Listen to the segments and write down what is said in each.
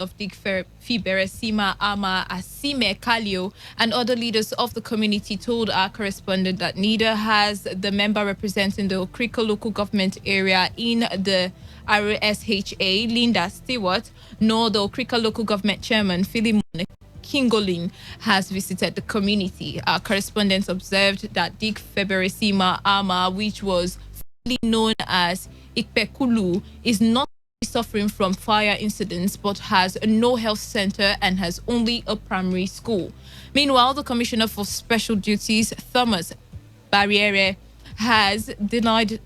of Dick Fiberesima Ama Asime Kalio and other leaders of the community told our correspondent that neither has the member representing the Okrika local government area in the RSHA, Linda Stewart, nor the Okrika local government chairman, Philemon Kingolin, has visited the community. Our correspondent observed that Dick Fiberesima Ama, which was formerly known as Ikpekulu, is not suffering from fire incidents but has no health center and has only a primary school. Meanwhile, the Commissioner for Special Duties, Thomas Barriere, has denied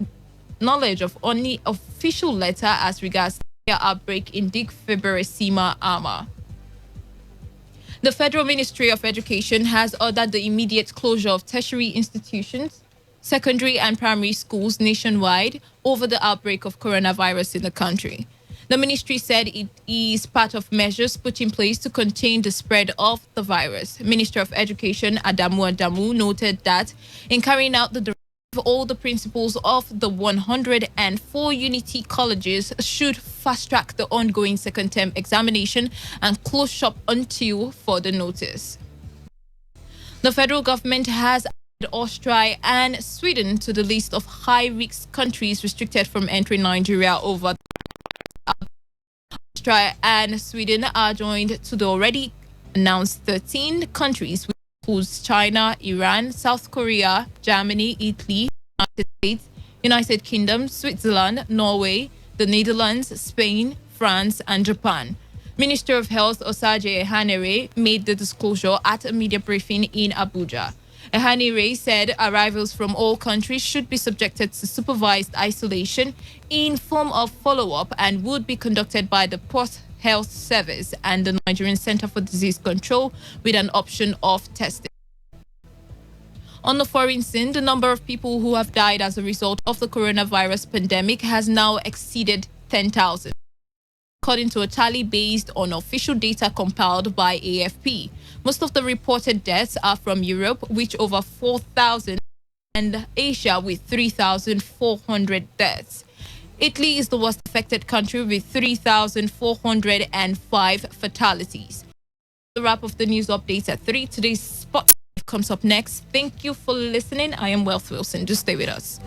knowledge of any official letter as regards the outbreak in Dick Fiberesima Ama. The Federal Ministry of Education has ordered the immediate closure of tertiary institutions, secondary and primary schools nationwide over the outbreak of coronavirus in the country. The ministry said it is part of measures put in place to contain the spread of the virus. Minister of Education Adamu Adamu noted that in carrying out the directive, all the principals of the 104 Unity colleges should fast-track the ongoing second-term examination and close shop until further notice. The federal government has Austria and Sweden to the list of high-risk countries restricted from entering Nigeria over. Austria and Sweden are joined to the already announced 13 countries, which includes China, Iran, South Korea, Germany, Italy, United States, United Kingdom, Switzerland, Norway, the Netherlands, Spain, France, and Japan. Minister of Health Osaje Ehanire made the disclosure at a media briefing in Abuja. Ehanire said arrivals from all countries should be subjected to supervised isolation in form of follow-up and would be conducted by the Post Health Service and the Nigerian Center for Disease Control with an option of testing. On the foreign scene, the number of people who have died as a result of the coronavirus pandemic has now exceeded 10,000. According to a tally based on official data compiled by AFP. Most of the reported deaths are from Europe, with over 4,000, and Asia with 3,400 deaths. Italy is the worst affected country with 3,405 fatalities. The wrap of the news updates at 3. Today's Spotlight comes up next. Thank you for listening. I am Wealth Wilson. Just stay with us.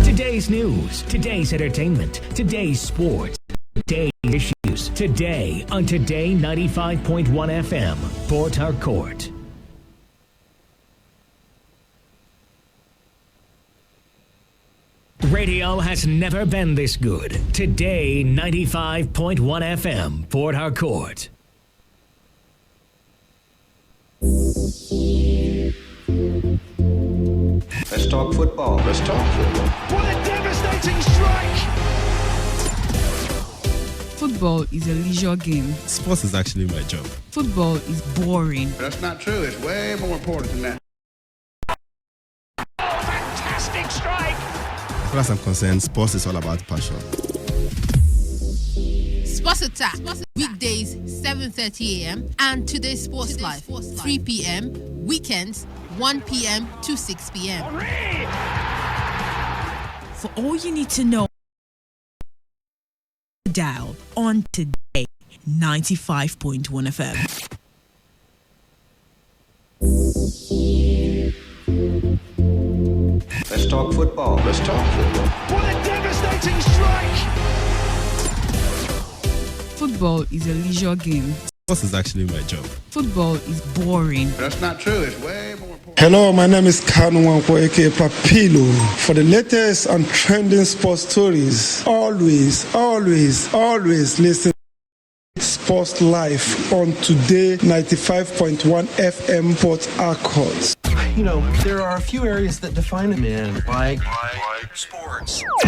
Today's news, today's entertainment, today's sports, today's issues. Today on Today95.1 FM, Port Harcourt. Radio has never been this good. Today, 95.1 FM, Port Harcourt. Let's talk football. Let's talk football. What a devastating strike! Football is a leisure game. Sports is actually my job. Football is boring. That's not true. It's way more important than that. Oh, fantastic strike! As far as I'm concerned, sports is all about passion. Sports Attack, weekdays 7:30 a.m. and Today's Sports Live 3 p.m. Weekends 1 p.m. to 6 p.m. For all you need to know, dial on Today 95.1 FM. Let's talk football. Let's talk football. What a devastating strike! Football is a leisure game. Sports is actually my job. Football is boring. That's not true. It's way more important. Hello, my name is Kanu Wanko, aka Papilo. For the latest and trending sports stories, always listen to Sports Live on Today 95.1 FM Port Harcourt. You know, there are a few areas that define a man, like sports. I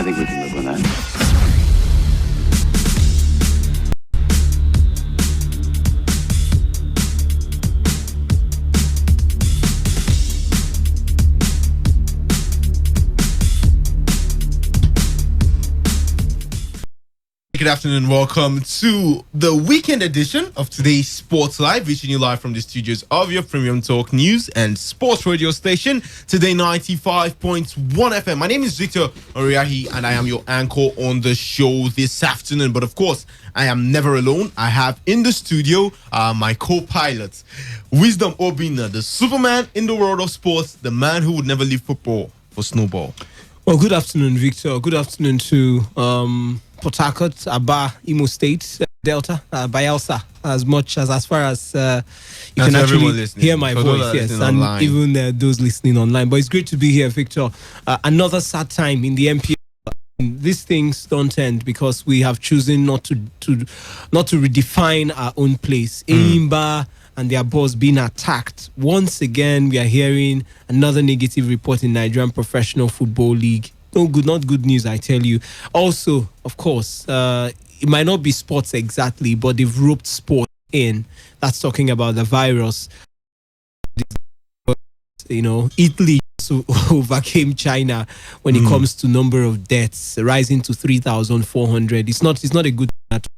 think we can live with that. afternoon. Welcome to the weekend edition of today's Sports Live, reaching you live from the studios of your premium talk news and sports radio station, Today 95.1 FM. My name is Victor Oriahi, and I am your anchor on the show this afternoon. But of course, I am never alone. I have in the studio my co-pilot, Wisdom Obina, the Superman in the world of sports, the man who would never leave football for snowball. Well, good afternoon, Victor. Good afternoon to Port Harcourt, Aba, Imo State, Delta, Bayelsa, as far as you can actually hear my voice, yes, and online. Even those listening online. But it's great to be here, Victor. Another sad time in the MPL. These things don't end because we have chosen not to redefine our own place. Enyimba and their boss being attacked. Once again, we are hearing another negative report in Nigerian Professional Football League. Not good news, I tell you. Also, of course, it might not be sports exactly, but they've roped sport in. That's talking about the virus. Italy overcame China when it comes to number of deaths, rising to 3,400. It's not a good thing at all.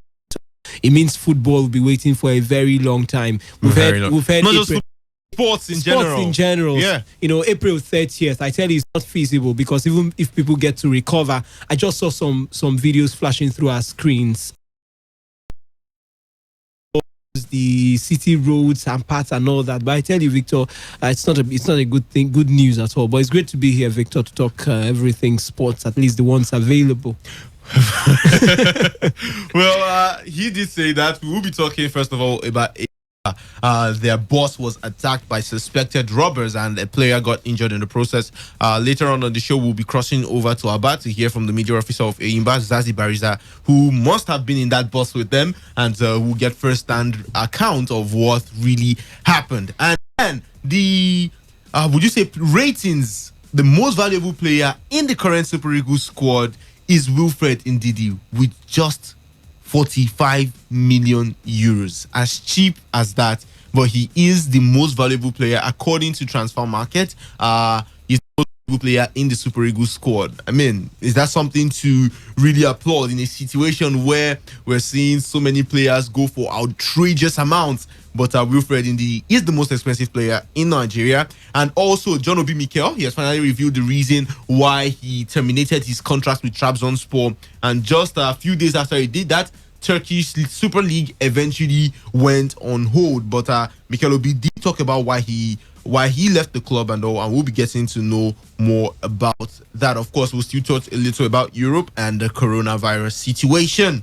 It means football will be waiting for a very long time. We've heard not just sports in general. Yeah. April 30th, I tell you, it's not feasible because even if people get to recover, I just saw some videos flashing through our screens. The city roads and parts and all that, but I tell you, Victor, it's not a good thing, good news at all. But it's great to be here, Victor, to talk everything sports, at least the ones available. Well, he did say that we will be talking first of all about their boss was attacked by suspected robbers and a player got injured in the process. Later on the show, we'll be crossing over to Aba to hear from the media officer of Enyimba, Zazie Bariza, who must have been in that bus with them and will get first-hand account of what really happened. And then the, would you say, ratings, the most valuable player in the current Super Eagles squad is Wilfred Ndidi with just 45 million euros. As cheap as that, but he is the most valuable player according to Transfer Market. He's the most valuable player in the Super Eagles squad. I mean, is that something to really applaud in a situation where we're seeing so many players go for outrageous amounts? But Wilfred Ndidi is the most expensive player in Nigeria. And also, John Obi Mikel, he has finally revealed the reason why he terminated his contract with Trabzonspor. And just a few days after he did that, Turkish Super League eventually went on hold. But Mikel Obi did talk about why he left the club and all, and we'll be getting to know more about that. Of course, we'll still talk a little about Europe and the coronavirus situation.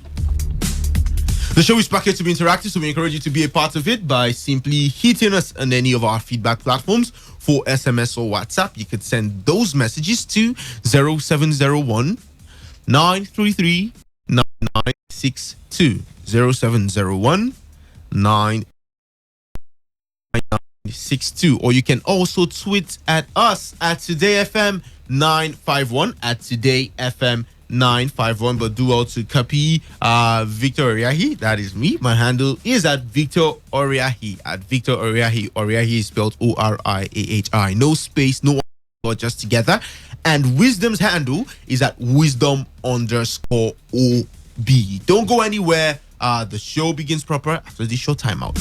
The show is packaged to be interactive, so we encourage you to be a part of it by simply hitting us on any of our feedback platforms. For SMS or WhatsApp, you could send those messages to 0701 933 9962. 0701 962. Or you can also tweet at us at TodayFM 951 at TodayFM 951, but do well to copy Victor Oriahi. That is me. My handle is at Victor Oriahi. At Victor Oriahi. Oriahi is spelled Oriahi. No space, no or just together. And Wisdom's handle is at wisdom_OB. Don't go anywhere. The show begins proper after this short timeout.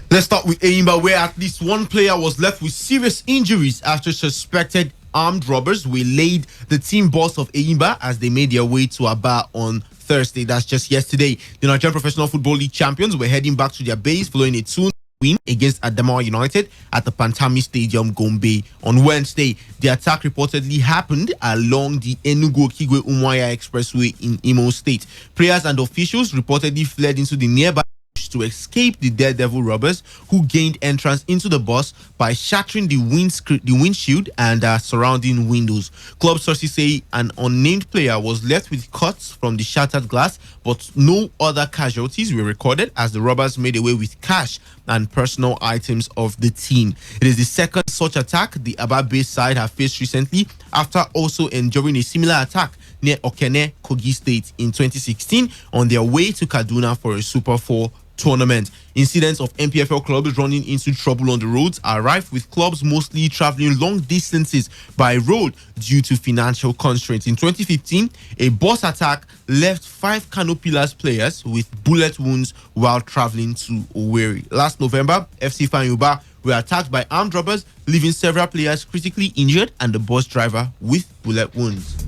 Let's start with Enyimba, where at least one player was left with serious injuries after suspected armed robbers waylaid the team boss of Enyimba as they made their way to Aba on Thursday. That's just yesterday. The Nigerian Professional Football League champions were heading back to their base following a 2-0 win against Adamawa United at the Pantami Stadium, Gombe, on Wednesday. The attack reportedly happened along the Enugu-Okigwe-Umuahia Expressway in Imo State. Players and officials reportedly fled into the nearby to escape the daredevil robbers, who gained entrance into the bus by shattering the windshield and surrounding windows. Club sources say an unnamed player was left with cuts from the shattered glass, but no other casualties were recorded as the robbers made away with cash and personal items of the team. It is the second such attack the Aba-based side have faced recently, after also enduring a similar attack near Okene, Kogi State in 2016 on their way to Kaduna for a Super 4 tournament. Incidents of NPFL clubs running into trouble on the roads are rife, with clubs mostly traveling long distances by road due to financial constraints. In 2015, a bus attack left 5 Kano Pillars players with bullet wounds while traveling to Owerri. Last November, FC Fanyuba were attacked by armed robbers, leaving several players critically injured and the bus driver with bullet wounds.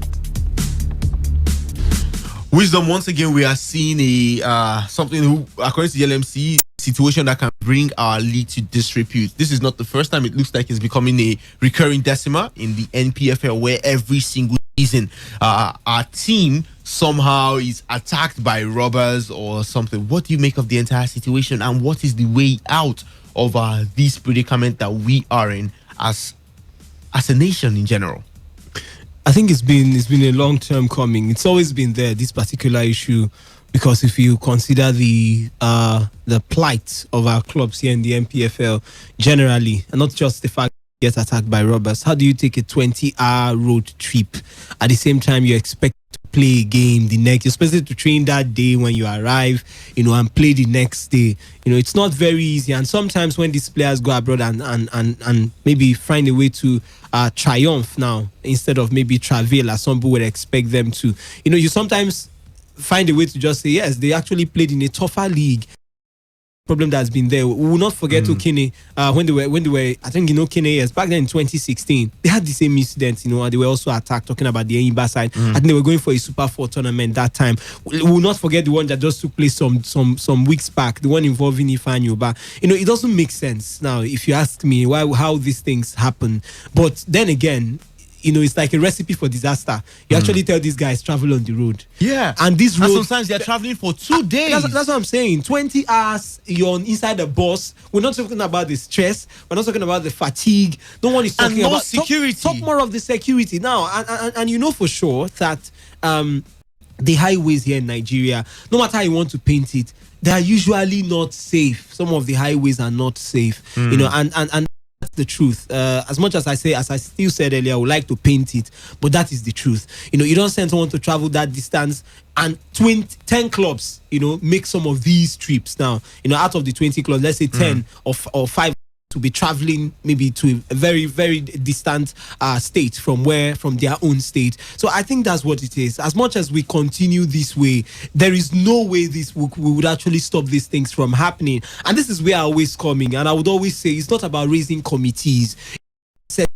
Wisdom, once again, we are seeing a something, according to the LMC, situation that can bring our league to disrepute. This is not the first time. It looks like it's becoming a recurring decima in the NPFL, where every single season our team somehow is attacked by robbers or something. What do you make of the entire situation, and what is the way out of this predicament that we are in as a nation in general? I think it's been a long term coming. It's always been there, this particular issue, because if you consider the plight of our clubs here in the NPFL generally, and not just the fact that you get attacked by robbers, how do you take a 20-hour road trip at the same time you expect to play a game the next? You're supposed to train that day when you arrive, and play the next day. It's not very easy. And sometimes when these players go abroad and maybe find a way to triumph now instead of maybe travail as some people would expect them to, you sometimes find a way to just say, yes, they actually played in a tougher league. Problem that's been there. We will not forget Okene, when they were, I think, Okene, yes, back then in 2016, they had the same incident, and they were also attacked, talking about the Enyimba side. I think they were going for a Super 4 tournament that time. We will not forget the one that just took place some weeks back, the one involving Ifeanyi Ubah. It doesn't make sense now, if you ask me, how these things happen. But then again, it's like a recipe for disaster. You actually tell these guys, travel on the road. Yeah. And this road, sometimes they're traveling for 2 days. That's what I'm saying. 20 hours, you're inside the bus. We're not talking about the stress. We're not talking about the fatigue. No one is talking about security. Talk more of the security now. And you know for sure that the highways here in Nigeria, no matter how you want to paint it, they are usually not safe. Some of the highways are not safe. And that's the truth. As much as I still said earlier, I would like to paint it, but that is the truth. You don't send someone to travel that distance, and 10 clubs, make some of these trips now. Out of the 20 clubs, let's say 10 or 5 to be traveling maybe to a very, very distant state from their own state. So I think that's what it is. As much as we continue this way, there is no way we would actually stop these things from happening. And this is where I always coming. And I would always say it's not about raising committees. It's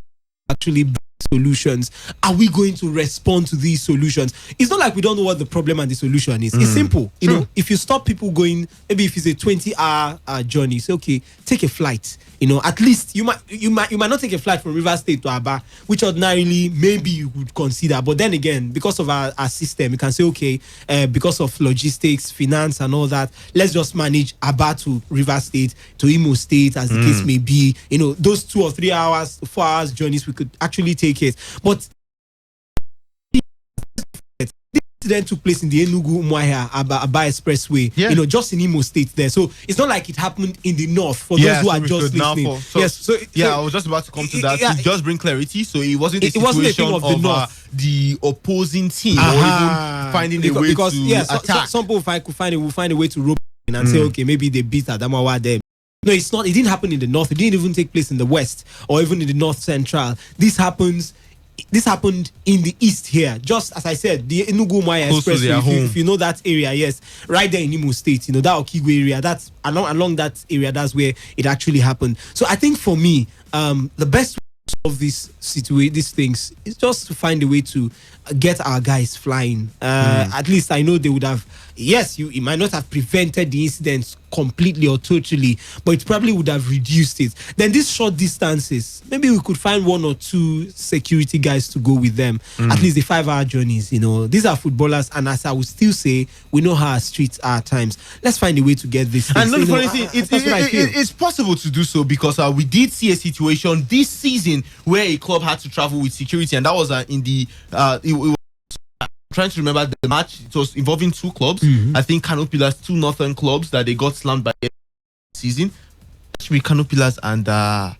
actually solutions. Are we going to respond to these solutions? It's not like we don't know what the problem and the solution is. It's simple. If you stop people going, maybe if it's a 20-hour journey, say, okay, take a flight. At least you might not take a flight from Rivers State to Aba, which ordinarily maybe you would consider. But then again, because of our system, you can say, okay, because of logistics, finance, and all that, let's just manage Aba to Rivers State, to Imo State, as the case may be. Those 2 or 3 hours, 4 hours journeys, we could actually take it. But incident took place in the Enugu-Umuahia Aba Expressway, just in Imo State there. So it's not like it happened in the north, for those who are just listening. I was just about to come to that. To just bring clarity. So it wasn't a situation of the opposing team or even finding a way to attack. Some people could find a way to rope in and say, okay, maybe they beat Adamawa there. No, it's not. It didn't happen in the north. It didn't even take place in the west or even in the north central. This happened in the east here. Just as I said, the Enugu-Umuahia Expressway, if you know that area, yes, right there in Imo State, that Okigwe area, that's along that area, that's where it actually happened. So I think for me, the best way to solve these things is just to find a way to get our guys flying. At least I know they would have, yes, it might not have prevented the incidents completely or totally, but it probably would have reduced it. Then these short distances, maybe we could find 1 or 2 security guys to go with them. At least the 5-hour journeys, these are footballers, and as I would still say, we know how our streets are at times. Let's find a way to get this. And the funny thing, it's possible to do so, because we did see a situation this season where a club had to travel with security, and that was in the trying to remember the match. It was involving 2 clubs. I think Kano Pillars, 2 northern clubs that they got slammed by season. Actually, Kano Pillars and the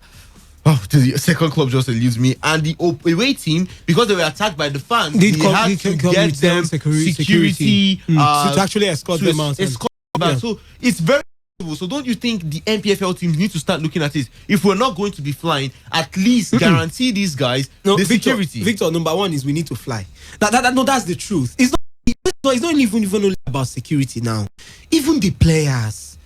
second club just eludes me. And the away team, because they were attacked by the fans, they had to get them security to actually escort them out. So it's very So don't you think the NPFL teams need to start looking at it? If we're not going to be flying, at least guarantee these guys the security. Victor, number one is we need to fly. That's the truth. It's not even only about security now. Even the players.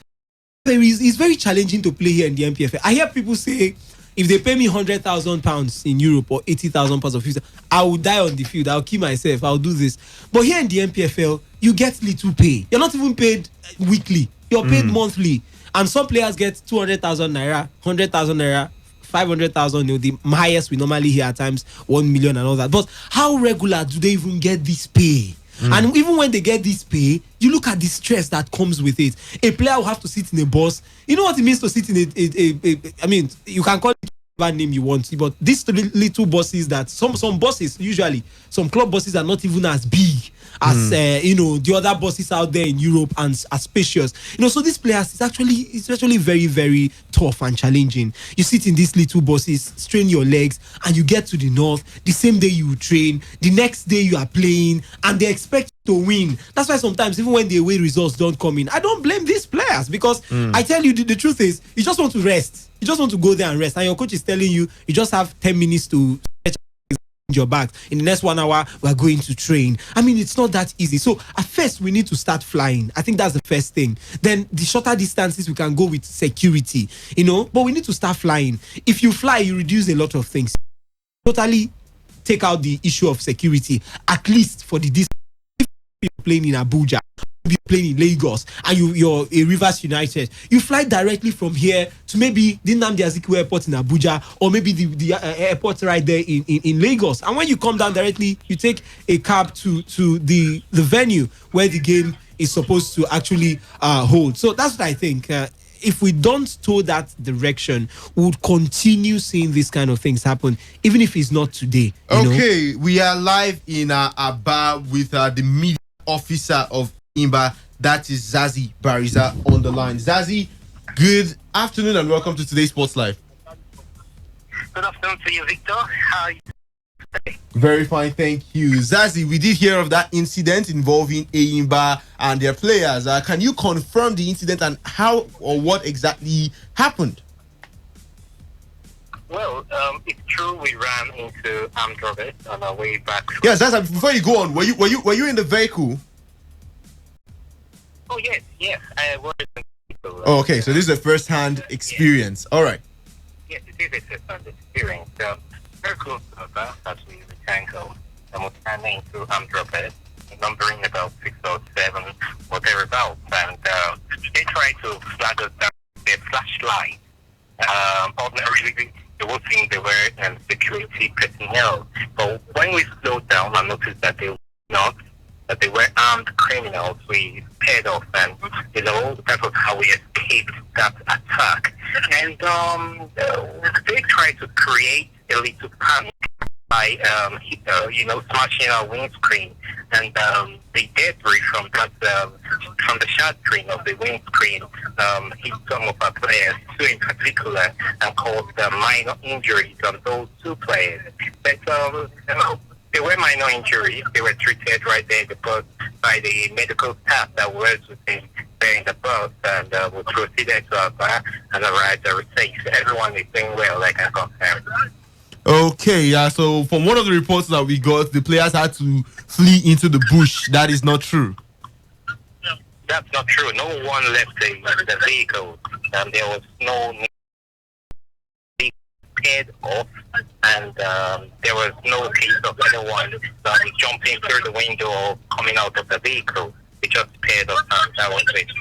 It's very challenging to play here in the NPFL. I hear people say, if they pay me £100,000 in Europe or £80,000 of visa, I will die on the field. I'll kill myself. I'll do this. But here in the NPFL, you get little pay. You're not even paid weekly. You're paid monthly. And some players get 200,000 naira, 100,000 naira, 500,000. The highest we normally hear at times 1 million and all that. But how regular do they even get this pay? And even when they get this pay, you look at the stress that comes with it. A player will have to sit in a bus. You know what it means to sit in I mean, you can call it whatever name you want, but these little buses that some buses, usually some club buses, are not even as big as the other buses out there in Europe and as spacious. So these players, it's actually very, very tough and challenging. You sit in these little buses, strain your legs, and you get to the north. The same day you train, the next day you are playing, and they expect to win. That's why sometimes even when the away results don't come in, I don't blame these players, because I tell you the truth is, you just want to rest. You just want to go there and rest, and your coach is telling you just have 10 minutes to stretch your back. In the next 1 hour, we're going to train. I mean, it's not that easy. So at first, we need to start flying. I think that's the first thing. Then the shorter distances, we can go with security, but we need to start flying. If you fly, you reduce a lot of things. Totally take out the issue of security, at least for the distance. If you're playing in Abuja, be playing in Lagos, and you're a Rivers United, you fly directly from here to maybe the Nnamdi Azikiwe airport in Abuja, or maybe the airport right there in Lagos. And when you come down directly, you take a cab to the venue where the game is supposed to actually hold. So that's what I think. If we don't toe that direction, we would continue seeing these kind of things happen, even if it's not today. Okay, we are live in Aba with the media officer of Imba, that is Zazie Bariza, on the line. Zazie, good afternoon and welcome to today's Sports Live. Good afternoon to you, Victor. How are you today? Very fine, thank you. Zazie, we did hear of that incident involving Imba and their players. Can you confirm the incident and how or what exactly happened? Well, it's true we ran into armed robbers on our way back. Yes, Zazie, before you go on, were you in the vehicle? Oh, yes, I was. Oh, okay, so this is a first-hand experience. Yes. All right. Yes, it is a first-hand experience. Very close to us as we returned home, and we ran into armed robbers, numbering about 6 or 7 or thereabouts, and they tried to flag us down with their flashlight. Ordinarily, they would think they were security personnel, but when we slowed down and noticed that they were not, that they were armed criminals, we paid off, and that was how we escaped that attack. And they tried to create a little panic by smashing our windscreen, and the debris from the shard screen of the windscreen hit some of our players, 2 in particular, and caused minor injuries on those 2 players. But they were minor injuries. They were treated right there by the medical staff that was with them there in the bus, and we proceeded to our bar and arrived at safe. Everyone is doing well, like I confirmed. Okay, so from one of the reports that we got, the players had to flee into the bush. That is not true. That's not true. No one left the vehicle. There was no need paid off, and there was no case of anyone jumping through the window or coming out of the vehicle. We just paid off, and that was it.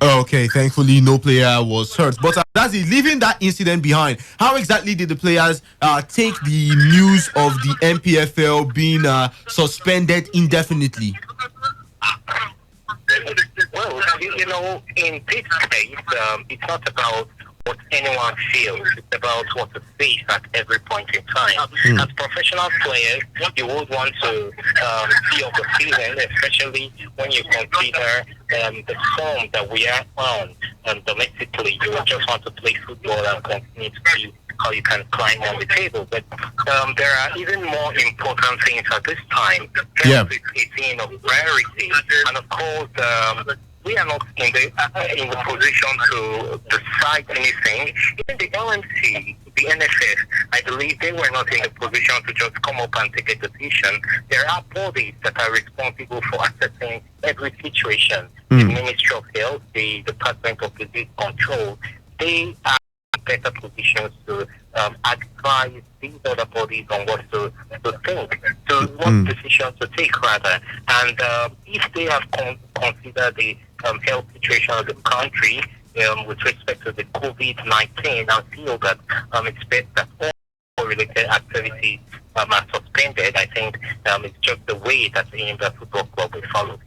Okay, thankfully no player was hurt. But Zazie, leaving that incident behind, how exactly did the players take the news of the NPFL being suspended indefinitely? Well, in this case, it's not about what anyone feels. It's about what is safe at every point in time. As professional players, you would want to see off the season, especially when you consider the form that we are on domestically. You would just want to play football and continue to see how you can climb on the table. But there are even more important things at this time. Yeah. It's a thing of priority. And of course, we are not in the position to decide anything. Even the LMC, the NFF, I believe they were not in the position to just come up and take a decision. There are bodies that are responsible for assessing every situation. The Ministry of Health, the Department of Disease Control, they are in better positions to advise these other bodies on what to think, what decisions to take rather. And if they have considered the health situation of the country with respect to the COVID-19 and feel that it's best that all related activities are suspended, I think it's just the way that the Football Club will follow.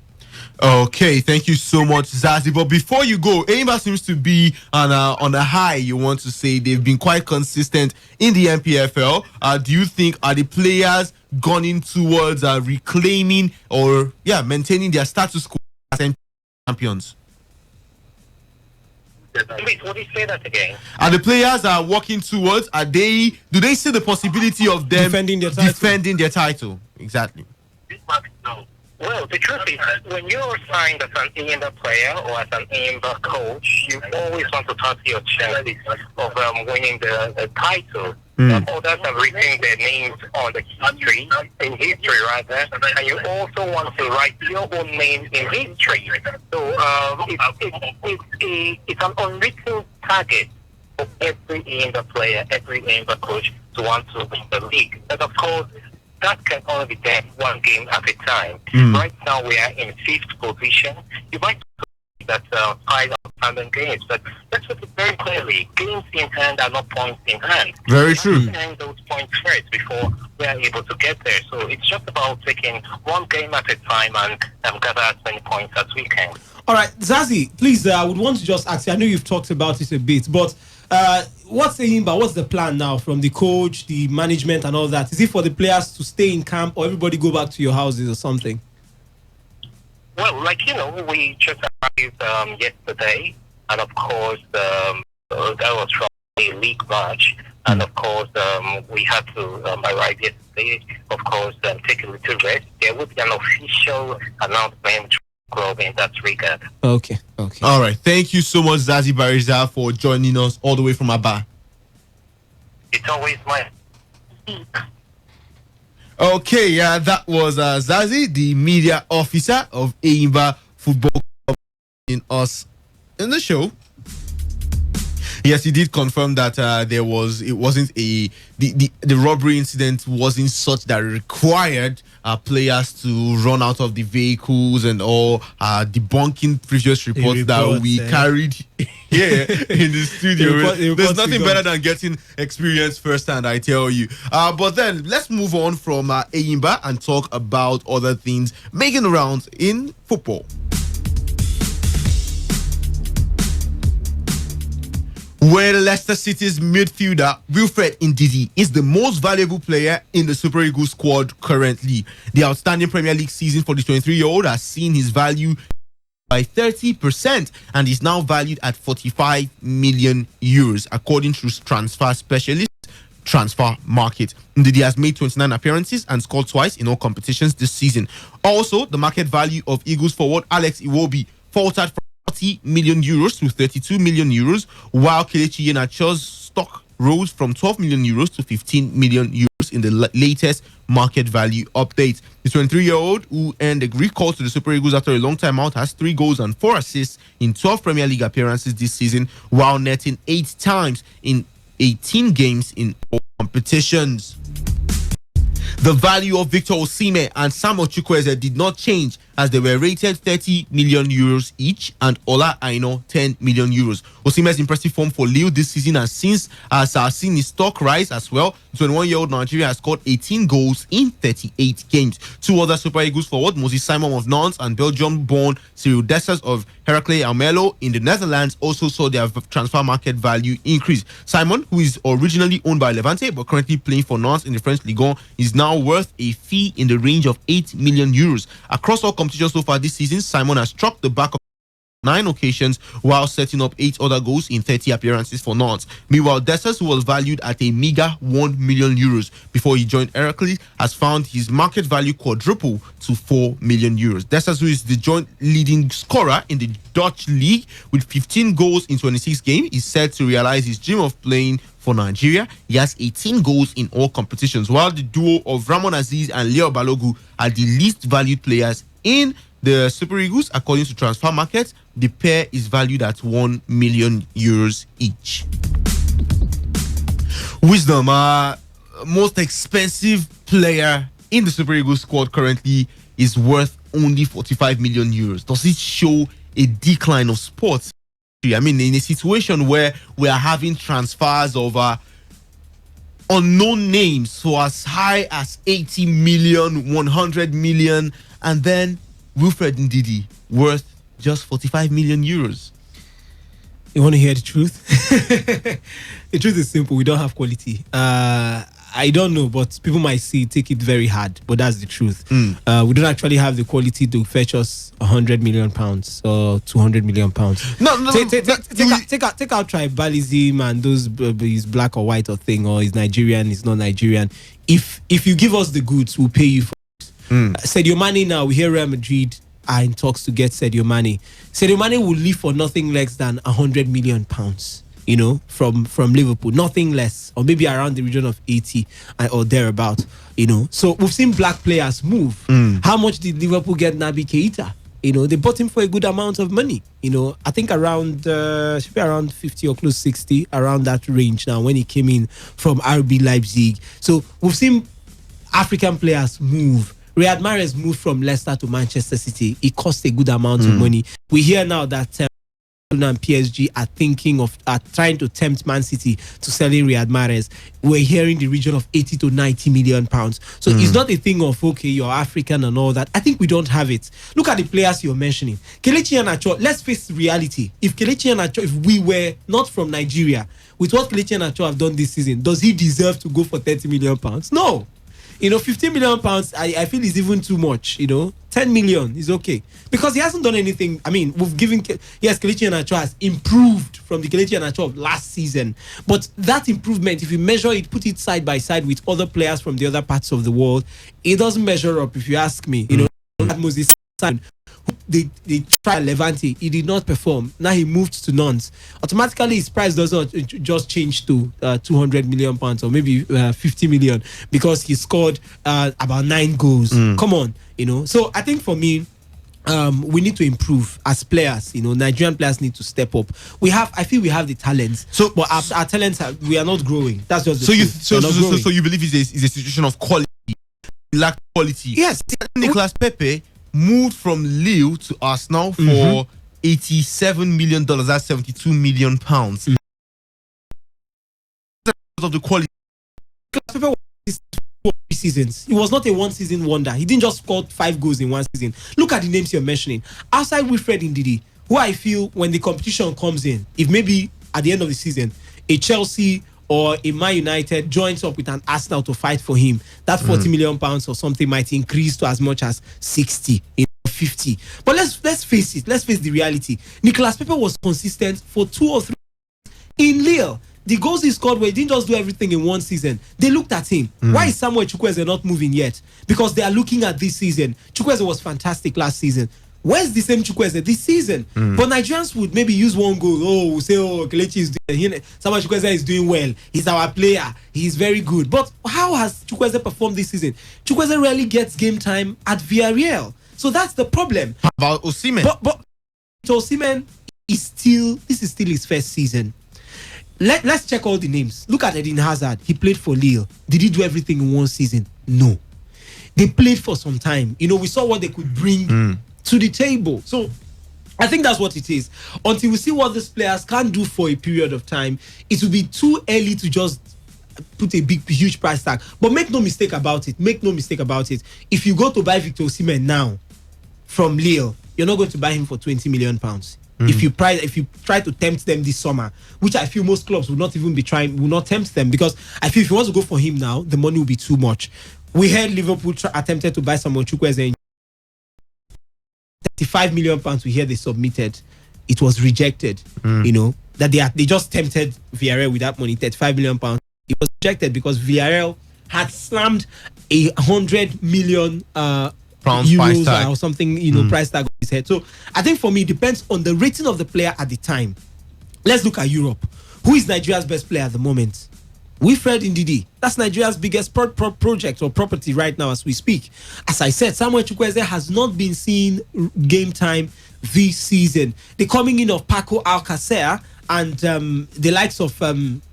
Okay, thank you so much, Zazie. But before you go, Enyimba seems to be on a high. You want to say they've been quite consistent in the MPFL. Do you think are the players gunning towards reclaiming or maintaining their status quo as champions? Wait, what do you say that again? Are the players working towards? Do they see the possibility of them defending their title? Exactly. No. Well, the truth is, when you're signed as an Enyimba player or as an Enyimba coach, you always want to touch your chances of winning the title. Others have written their names on the history, rather, and you also want to write your own name in history. So it's an unwritten target for every Enyimba player, every Enyimba coach to want to win the league. But of course, that can only be done one game at a time. Right now, we are in 5th position. You might say that 5 outstanding games, but let's put it very clearly. Games in hand are not points in hand. Very true. We have to earn those points first before we are able to get there. So it's just about taking one game at a time and gather as many points as we can. All right, Zazie, please, I would want to just ask you, I know you've talked about it a bit, but what's the plan now from the coach, the management and all that? Is it for the players to stay in camp or everybody go back to your houses or something? Well, we just arrived yesterday, and of course, that was from a league match, and of course, we had to arrive yesterday, of course, take a little rest. There would be an official announcement in that regard. Okay. All right. Thank you so much, Zazie Bariza, for joining us all the way from Aba. It's always my... Okay, that was Zazie, the media officer of Enyimba Football Club, in us in the show. Yes, he did confirm that the robbery incident wasn't such that required players to run out of the vehicles and all, debunking previous reports that we carried here in the studio. There's nothing better than getting experience firsthand, I tell you. But then let's move on from Enyimba and talk about other things making the rounds in football. Where Leicester City's midfielder Wilfred Ndidi is the most valuable player in the Super Eagles squad currently. The outstanding Premier League season for the 23-year-old has seen his value by 30% and is now valued at 45 million euros, according to transfer specialist Transfer Market. Ndidi has made 29 appearances and scored twice in all competitions this season. Also, the market value of Eagles forward Alex Iwobi faltered from 40 million euros to 32 million euros, while Kelechi Iheanacho's stock rose from 12 million euros to 15 million euros in the latest market value update. The 23-year-old, who earned a recall to the Super Eagles after a long time out, has 3 goals and 4 assists in 12 Premier League appearances this season, while netting 8 times in 18 games in all competitions. The value of Victor Osimhen and Samuel Chukwueze did not change, as they were rated 30 million euros each and Ola Aina 10 million euros. Osimhen's impressive form for Lille this season has seen his stock rise as well. The 21-year-old Nigeria has scored 18 goals in 38 games. 2 other Super Eagles forward, Moses Simon of Nantes and Belgium-born Cyril Dessers of Heracles Almelo in the Netherlands, also saw their transfer market value increase. Simon, who is originally owned by Levante but currently playing for Nantes in the French Ligue 1, is now worth a fee in the range of 8 million euros. Across all competitions so far this season, Simon has struck the back of 9 occasions while setting up 8 other goals in 30 appearances for Nantes. Meanwhile, Dessers, who was valued at a meager 1 million euros before he joined Heracles, has found his market value quadruple to 4 million euros. Dessers, who is the joint leading scorer in the Dutch league with 15 goals in 26 games, is said to realize his dream of playing for Nigeria. He has 18 goals in all competitions, while the duo of Ramon Aziz and Leo Balogu are the least valued players in the Super Eagles. According to Transfer Market, the pair is valued at 1 million euros each. Wisdom, most expensive player in the Super Eagles squad currently is worth only 45 million euros. Does it show a decline of sports? I mean, in a situation where we are having transfers of unknown names for as high as 80 million, 100 million, and then Wilfred Ndidi worth just 45 million euros. You want to hear the truth? The truth is simple. We don't have quality. I don't know, but people might take it very hard, but that's the truth. We don't actually have the quality to fetch us 100 million pounds or 200 million pounds. No. Take out tribalism and those is black or white or thing, or is Nigerian, is not Nigerian. If you give us the goods, we'll pay you for it. Sadio Mane now, we hear Real Madrid are in talks to get Sadio Mane. Sadio Mane will leave for nothing less than 100 million pounds. You know, from Liverpool, nothing less, or maybe around the region of 80 or thereabout. You know, so we've seen black players move. How much did Liverpool get Naby Keita? You know, they bought him for a good amount of money. You know, I think around should be around 50 or close 60, around that range now when he came in from RB Leipzig. So we've seen African players move. Riyad Mahrez moved from Leicester to Manchester City. It cost a good amount of money. We hear now that and PSG are trying to tempt Man City to selling Riyad Mahrez. We're hearing the region of 80 to 90 million pounds. So it's not a thing of, okay, you're African and all that. I think we don't have it. Look at the players you're mentioning. Kelechi Iheanacho, let's face reality. If Kelechi Iheanacho, if we were not from Nigeria, with what Kelechi Iheanacho have done this season, does he deserve to go for 30 million pounds? No. You know, 15 million pounds, I feel is even too much, you know. 10 million is okay. Because he hasn't done anything. I mean, we've given... Yes, Kelechi Iheanacho has improved from the Kelechi Iheanacho of last season. But that improvement, if you measure it, put it side by side with other players from the other parts of the world, it doesn't measure up, if you ask me. You know, Moses Simon, they tried Levante, he did not perform. Now he moved to Nantes. Automatically his price does not just change to 200 million pounds or maybe 50 million because he scored about 9 goals. Come on, you know. So I think for me, we need to improve as players. You know, Nigerian players need to step up. I feel we have the talents. So, but our talents we are not growing. That's just the truth. So you believe it's a situation of quality, lack quality? Yes. Nicolas Pepe moved from Lille to Arsenal for $87 million. That's 72 million pounds. Of the quality. Pepe was 4 seasons. He was not a one-season wonder. He didn't just score 5 goals in one season. Look at the names you're mentioning. Outside Wilfred Ndidi, who I feel when the competition comes in, if maybe at the end of the season, a Chelsea or a Man United joins up with an Arsenal to fight for him, that 40 million pounds or something might increase to as much as 60, 50. But let's face it. Let's face the reality. Nicolas Pepe was consistent for 2 or 3 in Lille. The goals he scored, where he didn't just do everything in one season. They looked at him. Why is Samuel Chukwueze not moving yet? Because they are looking at this season. Chukwueze was fantastic last season. Where's the same Chukwueze this season? But Nigerians would maybe use one goal. Oh, we'll say, Kelechi is doing, Samuel Chukwueze is doing well. He's our player. He's very good. But how has Chukwueze performed this season? Chukwueze rarely gets game time at Villarreal. So that's the problem. How about Osimhen? But Osimhen this is still his first season. Let's check all the names. Look at Eden Hazard. He played for Lille. Did he do everything in one season? No. They played for some time. You know, we saw what they could bring to the table. So I think that's what it is. Until we see what these players can do for a period of time, it will be too early to just put a huge price tag. But make no mistake about it. If you go to buy Victor Osimhen now from Lille, you're not going to buy him for 20 million pounds. If you try to tempt them this summer, which I feel most clubs will not tempt them, because I feel if you want to go for him now, the money will be too much. We heard Liverpool attempted to buy Samuel Chukwueze in 35 million pounds. We hear they submitted. it was rejected. You know, that they just tempted Villarreal with that money, 35 million pounds. It was rejected because Villarreal had slammed 100 million pounds euros or something, you know, price tag on his head. So I think for me, it depends on the rating of the player at the time. Let's look at Europe. Who is Nigeria's best player at the moment? Wilfred Ndidi. That's Nigeria's biggest project or property right now as we speak. As I said, Samuel Chukwueze has not been seeing game time this season. The coming in of Paco Alcacer and the likes of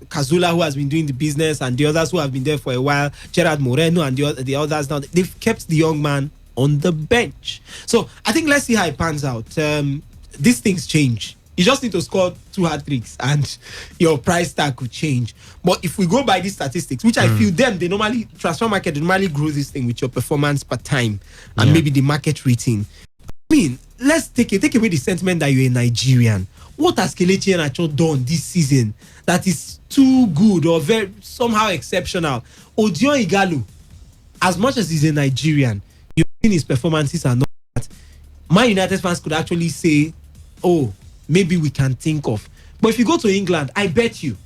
Kazula, who has been doing the business, and the others who have been there for a while, Gerard Moreno and the others now, they've kept the young man on the bench. So I think let's see how it pans out. These things change. You just need to score 2 hat-tricks and your price tag could change. But if we go by these statistics, which I feel they normally, transfer market, they normally grow this thing with your performance per time and maybe the market rating. I mean, let's take away the sentiment that you're a Nigerian. What has Kelechi Iheanacho done this season that is too good or very somehow exceptional? Odion Igalo, as much as he's a Nigerian, you've seen his performances and all that. Man United fans could actually say, oh, maybe we can think of. But if you go to England, I bet you,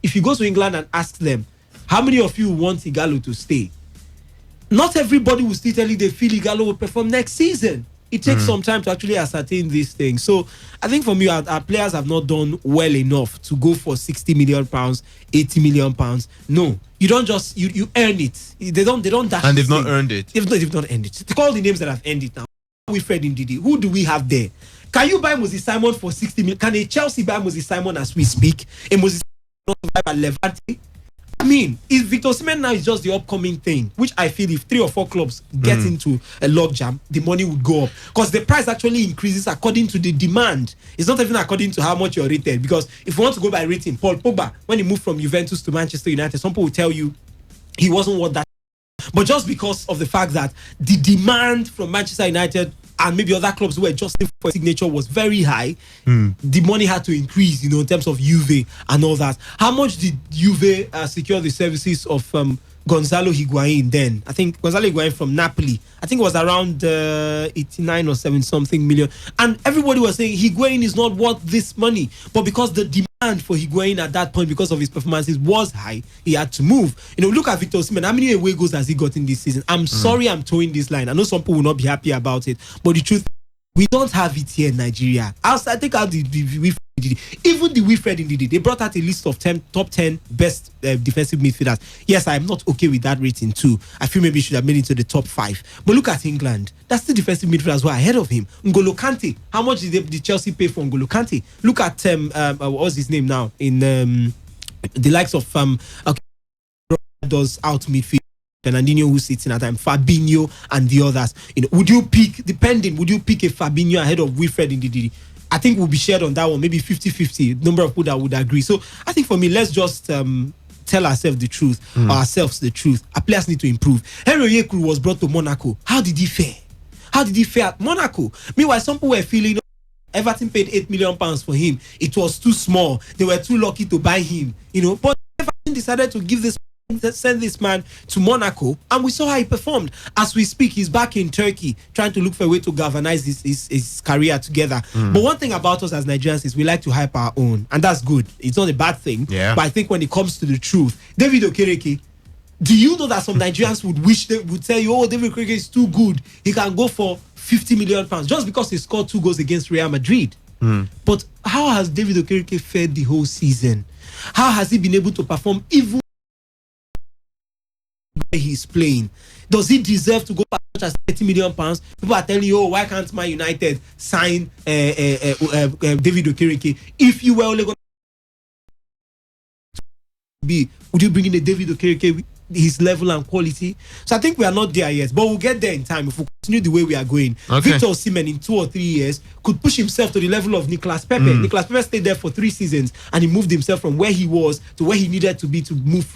if you go to England and ask them, how many of you want Igalo to stay? Not everybody will still tell you they feel Igalo will perform next season. It takes some time to actually ascertain these things. So I think for me, our players have not done well enough to go for 60 million pounds, 80 million pounds. No, you don't just, you earn it. They don't dash. And they've not earned it. They've not earned it. Call the names that have earned it now. Wilfred Ndidi. Who do we have there? Can you buy Moses Simon for 60 million? Can a Chelsea buy Moses Simon as we speak? A Moses Simon not survive at Levante? I mean, if Victor Osimhen now is just the upcoming thing, which I feel if 3 or 4 clubs get into a logjam, the money would go up. Because the price actually increases according to the demand. It's not even according to how much you're rated. Because if you want to go by rating, Paul Pogba, when he moved from Juventus to Manchester United, some people will tell you he wasn't worth that. But just because of the fact that the demand from Manchester United and maybe other clubs who were just for signature was very high, the money had to increase, you know, in terms of Juve and all that. How much did Juve secure the services of Gonzalo Higuain then? I think Gonzalo Higuain from Napoli, I think it was around 89 or 7 something million. And everybody was saying Higuain is not worth this money. But because the demand for Higuain at that point, because of his performances, was high, he had to move. You know, look at Victor Osimhen. How many away goals has he got in this season? I'm sorry I'm towing this line. I know some people will not be happy about it. But the truth, we don't have it here in Nigeria. I take out even the Wilfred Ndidi. They brought out a list of top 10 best defensive midfielders. Yes, I'm not okay with that rating too. I feel maybe he should have made it to the top 5. But look at England. That's the defensive midfielders who are ahead of him. N'Golo Kante. How much did Chelsea pay for N'Golo Kante? Look at what's his name now in the likes of does out midfield. Fernandinho, who sits in at time, Fabinho and the others. You know, would you pick a Fabinho ahead of Wilfred Ndidi? I think we'll be shared on that one, maybe 50-50, number of people that would agree. So I think for me, let's just tell ourselves the truth. Our players need to improve. Henry Onyekuru was brought to Monaco. How did he fare? At Monaco? Meanwhile, some people were feeling Everton paid £8 million for him. It was too small. They were too lucky to buy him. You know, but Everton decided to send this man to Monaco, and we saw how he performed. As we speak, he's back in Turkey trying to look for a way to galvanize his career together. But one thing about us as Nigerians is we like to hype our own, and that's good. It's not a bad thing. But I think when it comes to the truth, David Okereke, do you know that some Nigerians would tell you, oh, David Okereke is too good, he can go for 50 million pounds just because he scored 2 goals against Real Madrid? But how has David Okereke fared the whole season? How has he been able to perform even he's playing? Does he deserve to go for as much as 30 million pounds? People are telling you, oh, why can't Man United sign David Okereke? If you were only going to be, would you bring in a David Okereke, his level and quality? So I think we are not there yet, but we'll get there in time if we continue the way we are going. Victor Osimhen in 2 or 3 years could push himself to the level of Nicolas Pepe. Nicolas Pepe stayed there for 3 seasons and he moved himself from where he was to where he needed to be to move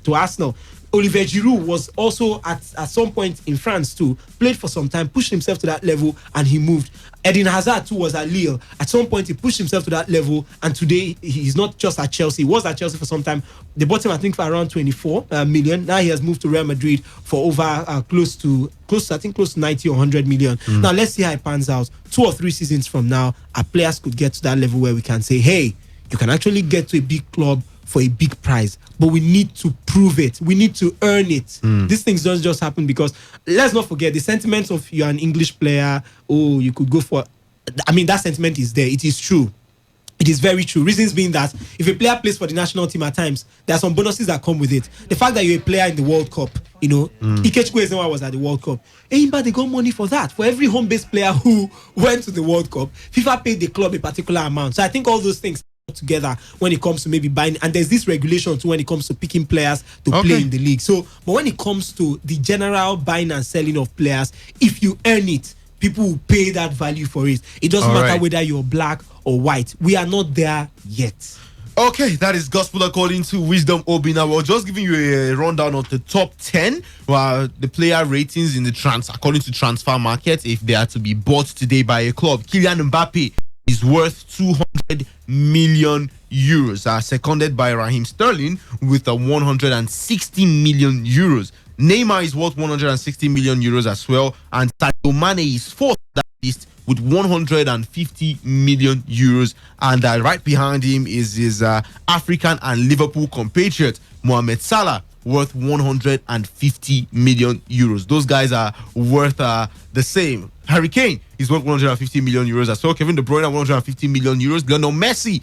to Arsenal. Olivier Giroud was also at some point in France too, played for some time, pushed himself to that level, and he moved. Eden Hazard too was at Lille. At some point, he pushed himself to that level, and today he's not just at Chelsea. He was at Chelsea for some time. They bought him, I think, for around 24 million. Now he has moved to Real Madrid for over close to 90 or 100 million. Now let's see how it pans out. 2 or 3 seasons from now, our players could get to that level where we can say, hey, you can actually get to a big club for a big prize, but we need to prove it. We need to earn it. These things don't just happen because, let's not forget, the sentiments of you're an English player, oh, you could go for, I mean, that sentiment is there. It is true. It is very true. Reasons being that if a player plays for the national team at times, there are some bonuses that come with it. The fact that you're a player in the World Cup, Ikechukwu Ezenwa was at the World Cup. But they got money for that. For every home-based player who went to the World Cup, FIFA paid the club a particular amount. So I think all those things together when it comes to maybe buying, and there's this regulation too when it comes to picking players to play in the league. So, but when it comes to the general buying and selling of players, if you earn it, people will pay that value for it. It doesn't matter whether you're black or white. We are not there yet. Okay, that is gospel according to Wisdom Obina. We're just giving you a rundown of the top 10 the player ratings in the according to transfer market if they are to be bought today by a club. Kylian Mbappe is worth 200 million euros, seconded by Raheem Sterling with 160 million euros. Neymar is worth 160 million euros as well, and Sadio Mane is fourth on that list with 150 million euros, and right behind him is his African and Liverpool compatriot Mohamed Salah, worth 150 million euros. Those guys are worth the same. Harry Kane is worth 150 million euros as well. Kevin De Bruyne 150 million euros. Lionel Messi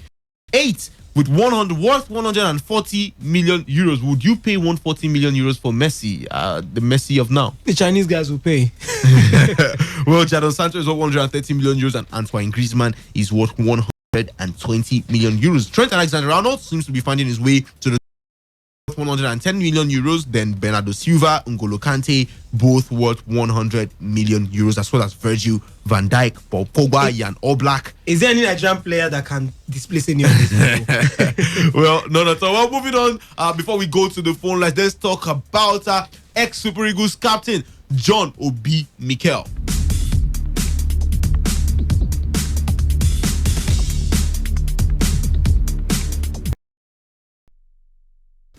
8 with worth 140 million euros. Would you pay 140 million euros for Messi, the Messi of now? The Chinese guys will pay. Well, Jadon Sancho is worth 130 million euros, and Antoine Griezmann is worth 120 million euros. Trent Alexander-Arnold seems to be finding his way to the 110 million euros. Then Bernardo Silva, N'Golo Kante, both worth 100 million euros, as well as Virgil van Dijk, Paul Pogba, Jan Oblak. Is there any Nigerian player that can displace any of these people? Well, none at all. Well, moving on. Before we go to the phone, let's talk about ex-Super Eagles captain John Obi Mikel.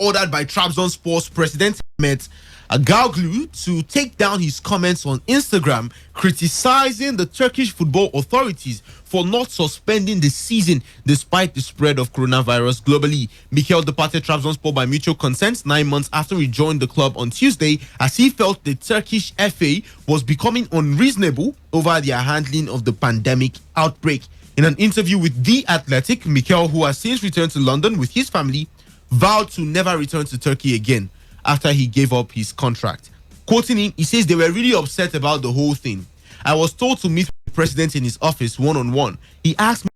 Ordered by Trabzonspor's president Ahmet Galglu to take down his comments on Instagram criticizing the Turkish football authorities for not suspending the season despite the spread of coronavirus globally. Mikel departed Trabzonspor by mutual consent 9 months after he joined the club on Tuesday, as he felt the Turkish FA was becoming unreasonable over their handling of the pandemic outbreak. In an interview with The Athletic, Mikel, who has since returned to London with his family, vowed to never return to Turkey again after he gave up his contract. Quoting him, he says they were really upset about the whole thing. I was told to meet the president in his office one-on-one. He asked me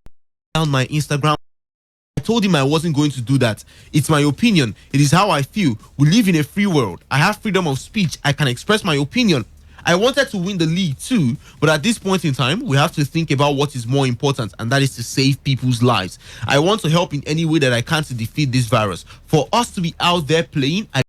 down my Instagram. I told him I wasn't going to do that. It's my opinion. It is how I feel. We live in a free world. I have freedom of speech. I can express my opinion. I wanted to win the league too, but at this point in time, we have to think about what is more important, and that is to save people's lives. I want to help in any way that I can to defeat this virus. For us to be out there playing, I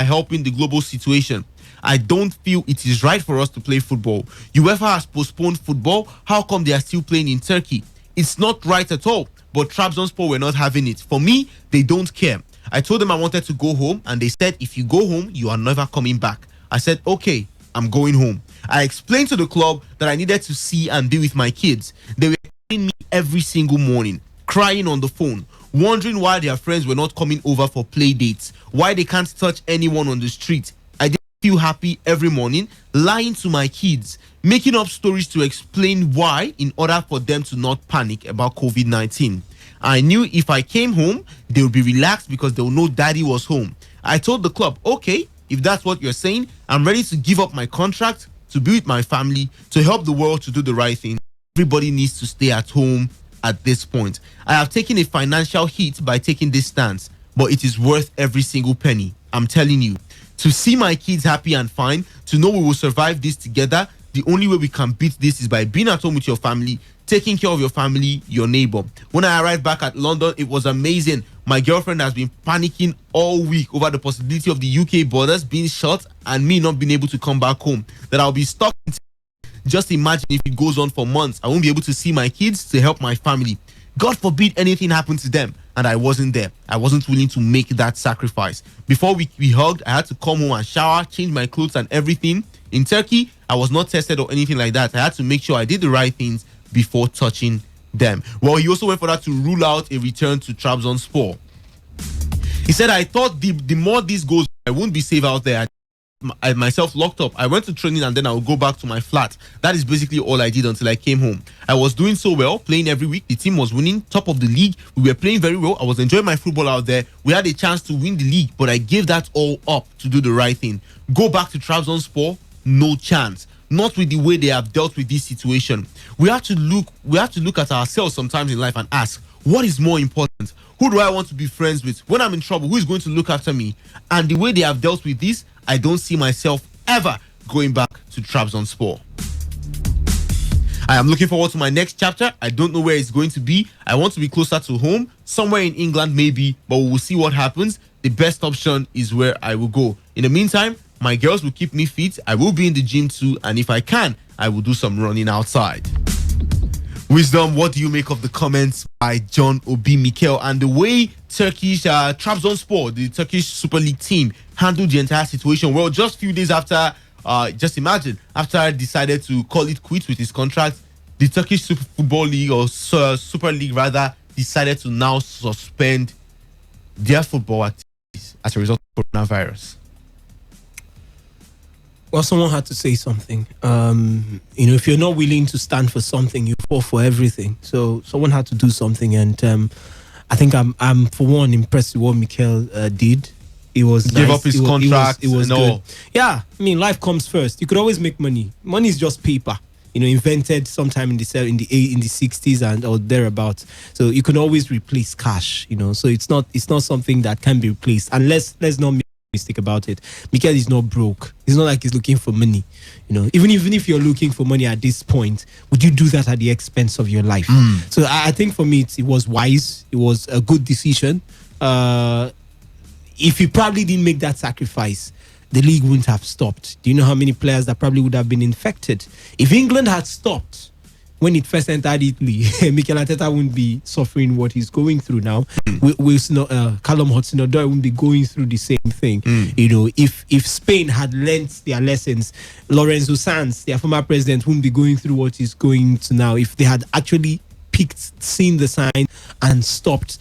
help in the global situation. I don't feel it is right for us to play football. UEFA has postponed football. How come they are still playing in Turkey? It's not right at all, but Trabzonspor were not having it. For me, they don't care. I told them I wanted to go home, and they said, if you go home, you are never coming back. I said, okay, I'm going home. I explained to the club that I needed to see and be with my kids. They were calling me every single morning, crying on the phone, wondering why their friends were not coming over for play dates, why they can't touch anyone on the street. I didn't feel happy every morning, lying to my kids, making up stories to explain why in order for them to not panic about COVID-19. I knew if I came home, they would be relaxed because they would know daddy was home. I told the club, okay, if that's what you're saying, I'm ready to give up my contract to be with my family, to help the world to do the right thing. Everybody needs to stay at home at this point. I have taken a financial hit by taking this stance, but it is worth every single penny. I'm telling you. To see my kids happy and fine, to know we will survive this together, the the only way we can beat this is by being at home with your family, taking care of your family, your neighbor. When I arrived back at London, it was amazing. My girlfriend has been panicking all week over the possibility of the UK borders being shut and me not being able to come back home, that I'll be stuck. Just imagine if it goes on for months. I won't be able to see my kids to help my family. God forbid anything happened to them and I wasn't there. I wasn't willing to make that sacrifice. Before we hugged, I had to come home and shower, change my clothes and everything. In Turkey, I was not tested or anything like that. I had to make sure I did the right things before touching them. Well, he also went for that to rule out a return to Trabzonspor. He said, I thought the more this goes, I won't be safe out there. I myself locked up. I went to training and then I would go back to my flat. That is basically all I did until I came home. I was doing so well, playing every week. The team was winning, top of the league. We were playing very well. I was enjoying my football out there. We had a chance to win the league, but I gave that all up to do the right thing. Go back to Trabzonspor, no chance. Not with the way they have dealt with this situation. We have to look at ourselves sometimes in life and ask, what is more important? Who do I want to be friends with? When I'm in trouble, who is going to look after me? And the way they have dealt with this, I don't see myself ever going back to Trabzonspor. I am looking forward to my next chapter. I don't know where it's going to be. I want to be closer to home, somewhere in England maybe, but we will see what happens. The best option is where I will go. In the meantime, my girls will keep me fit. I will be in the gym too, and if I can, I will do some running outside. Wisdom, what do you make of the comments by John Obi Mikel and the way Turkish Trabzonspor, the Turkish Super League team, handled the entire situation? Well, just a few days after, just imagine, after I decided to call it quits with his contract, the Turkish Super Football League, or Super League rather, decided to now suspend their football activities as a result of coronavirus. Well, someone had to say something. If you're not willing to stand for something, you fall for everything. So someone had to do something, and I think I'm for one impressed with what Mikel did. It was gave up his contract. It was good. Yeah, I mean, life comes first. You could always make money. Money is just paper. Invented sometime in the 60s and or thereabouts. So you can always replace cash. So it's not something that can be replaced. And let's not make a mistake about it. Mikel is not broke. It's not like he's looking for money. Even if you're looking for money at this point, would you do that at the expense of your life? So I think for me it was wise. It was a good decision. If he probably didn't make that sacrifice, the league wouldn't have stopped. Do you know how many players that probably would have been infected? If England had stopped when it first entered Italy, Mikel Arteta wouldn't be suffering what he's going through now. Callum Hudson-Odoi wouldn't be going through the same thing. If Spain had learnt their lessons, Lorenzo Sanz, their former president, wouldn't be going through what he's going to now. If they had actually seen the sign and stopped,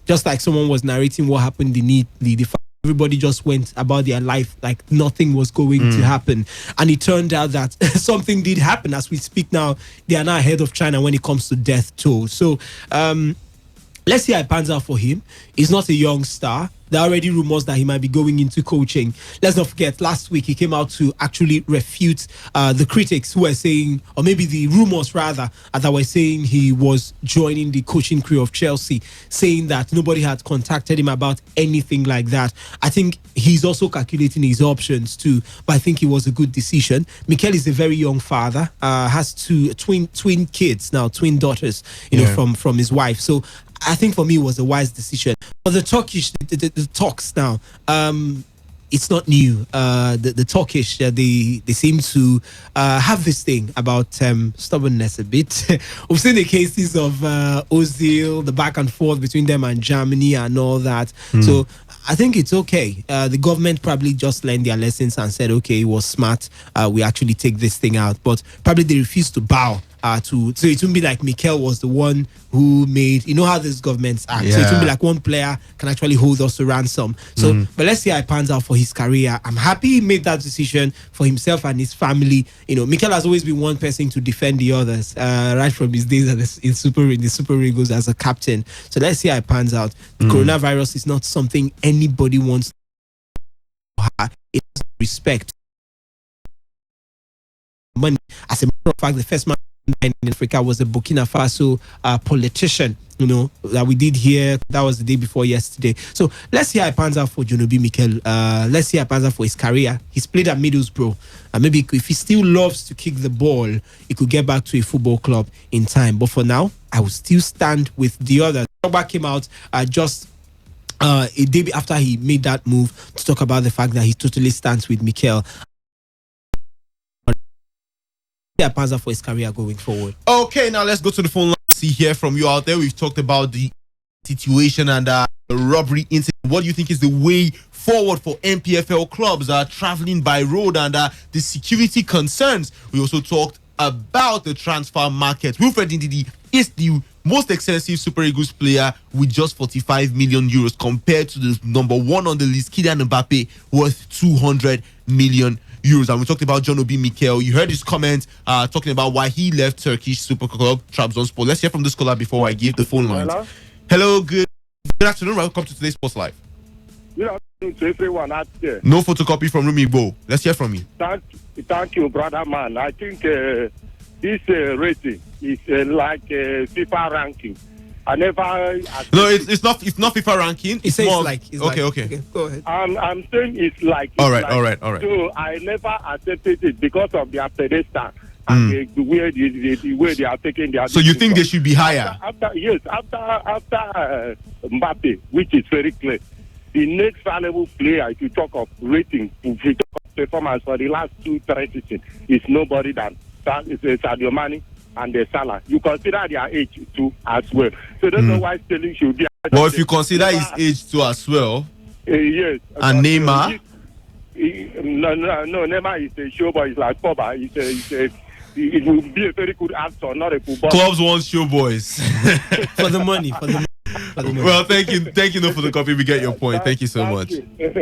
just like someone was narrating what happened in Italy, everybody just went about their life like nothing was going to happen. And it turned out that something did happen. As we speak now, they are now ahead of China when it comes to death toll. So let's see how it pans out for him. He's not a young star. There are already rumors that he might be going into coaching. Let's not forget, last week he came out to actually refute the critics who were saying, or maybe the rumors rather, that were saying he was joining the coaching crew of Chelsea, saying that nobody had contacted him about anything like that. I think he's also calculating his options too, but I think it was a good decision. Mikel is a very young father, has two twin kids now, twin daughters, from his wife. So I think for me it was a wise decision. For the Turkish, the talks now, it's not new. The Turkish, they seem to have this thing about stubbornness a bit. We've seen the cases of Ozil, the back and forth between them and Germany and all that. So I think it's okay. The government probably just learned their lessons and said, okay, it was smart. We actually take this thing out. But probably they refused to bow. So it wouldn't be like Mikel was the one who made, how these governments act. So it wouldn't be like one player can actually hold us to ransom. So, but let's see how it pans out for his career. I'm happy he made that decision for himself and his family. Mikel has always been one person to defend the others, right from his days in the Super Eagles as a captain. So let's see how it pans out. The coronavirus is not something anybody wants to have. It's respect. Money. As a matter of fact, the first man in Africa was a Burkina Faso politician, that we did here. That was the day before yesterday. So let's hear Ipanza for Junobi Mikel. Let's hear Ipanza for his career. He's played at Middlesbrough. And maybe if he still loves to kick the ball, he could get back to a football club in time. But for now, I will still stand with the other. Drogba came out just a day after he made that move to talk about the fact that he totally stands with Mikel. Panza for his career going forward. Okay, now let's go to the phone line. See, hear from you out there. We've talked about the situation and the robbery incident. What do you think is the way forward for MPFL clubs traveling by road and the security concerns? We also talked about the transfer market. Wilfred Ndidi is the most expensive Super Eagles player with just 45 million euros compared to the number one on the list, Kylian Mbappe, worth 200 million euros. And we talked about John Obi Mikel. You heard his comment talking about why he left Turkish super club Trabzonspor. Let's hear from this caller before I give the phone lines. Hello, good afternoon. Welcome to today's Sports Live. Good afternoon to everyone out there. No photocopy from Rumi Bo. Let's hear from you. Thank you, brother man. I think this rating is like FIFA ranking. I never. No, it's not. It's not FIFA ranking. It's more like. Okay. Go ahead. I'm saying it's like. All right. So I never accepted it because of their pedestal and the way they are taking their. So you think they should be higher? After Mbappe, which is very clear. The next valuable player, if you talk of rating, if you talk of performance for the last 2-3 seasons, is nobody than Sadio Mane and the Salah. You consider their age too as well. So don't know why Sterling should be. Well, if you consider his age too as well. Yes. And Neymar. No. Neymar is a showboy. He's like Pogba. It will be a very good actor, not a footballer. Clubs want showboys for the money. Well, thank you for the copy. We get your point. Thank you so much.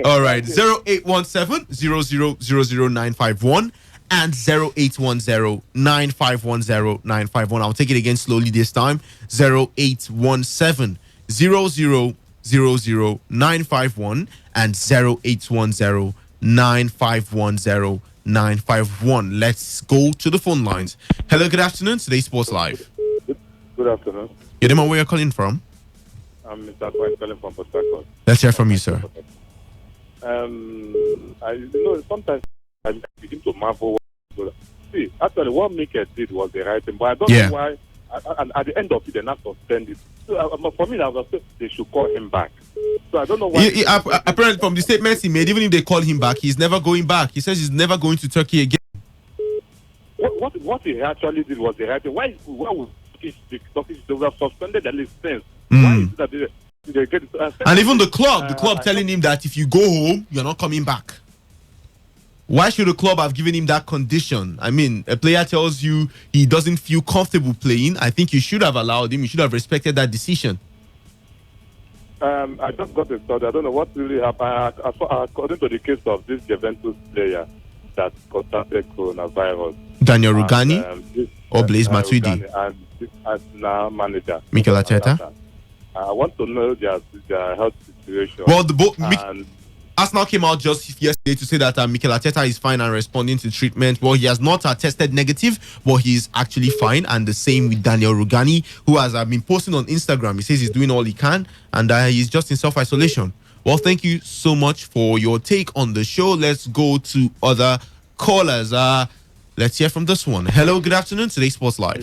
All right, 0817-0000951 and 0810-9510951. I'll take it again slowly this time. 0817-0000951 and 0810-9510951. Let's go to the phone lines. Hello, good afternoon. Today's Sports Live. Good afternoon. Your name and where you're calling from? I'm Mr. Kwai calling from Port Harcourt. Let's hear from you, sir. Sometimes I begin to marvel. See, actually, what Mikel did was the right thing, but I don't know why. At the end of it, they're not suspended. So for me, they should call him back. So I don't know why. Apparently, from the statements he made, even if they call him back, he's never going back. He says he's never going to Turkey again. What he actually did was the right thing. Why would they have suspended the license? Why is it that they get and even the club telling him that if you go home, you're not coming back. Why should the club have given him that condition? I mean, a player tells you he doesn't feel comfortable playing. I think you should have allowed him. You should have respected that decision. I just got a thought. I don't know what really happened. According to the case of this Juventus player that contracted coronavirus, Daniel Rugani or Blaise Matuidi and now manager Mikel Arteta. I want to know their health situation. Well, Arsenal came out just yesterday to say that Mikel Arteta is fine and responding to treatment. Well, he has not tested negative, but he's actually fine. And the same with Daniel Rugani, who has been posting on Instagram. He says he's doing all he can, and he's just in self-isolation. Well, thank you so much for your take on the show. Let's go to other callers. Let's hear from this one. Hello, good afternoon. Today's Sports Live.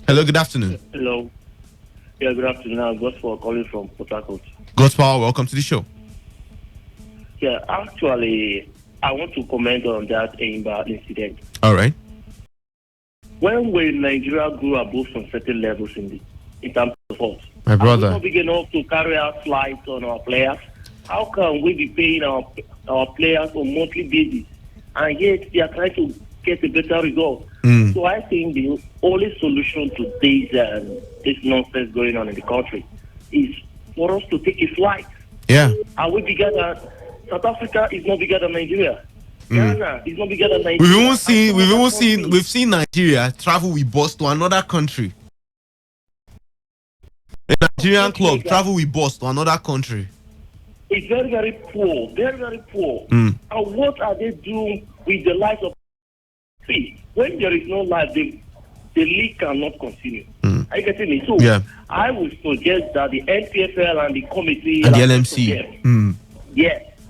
Hello, good afternoon. Hello. Yeah, good afternoon. I'm Gospel calling from Port Harcourt. Gospel, welcome to the show. Yeah, actually, I want to comment on that Eimba incident. All right. When will Nigeria grow above some certain levels in terms of sports? My brother. Are we not big enough to carry out flights on our players? How can we be paying our players on monthly basis, and yet they are trying to get a better result? So I think the only solution to this nonsense going on in the country is for us to take a flight. Yeah. Are we bigger than South Africa? Is not bigger than Nigeria. Ghana is not bigger than Nigeria. We've seen Nigeria travel with bus to another country. A Nigerian club travel with bus to another country. It's very, very poor. Very, very poor. And what are they doing with the lives of? See, when there is no life, the league cannot continue. Are you getting me? So I would suggest that the NPFL and the committee and the LMC,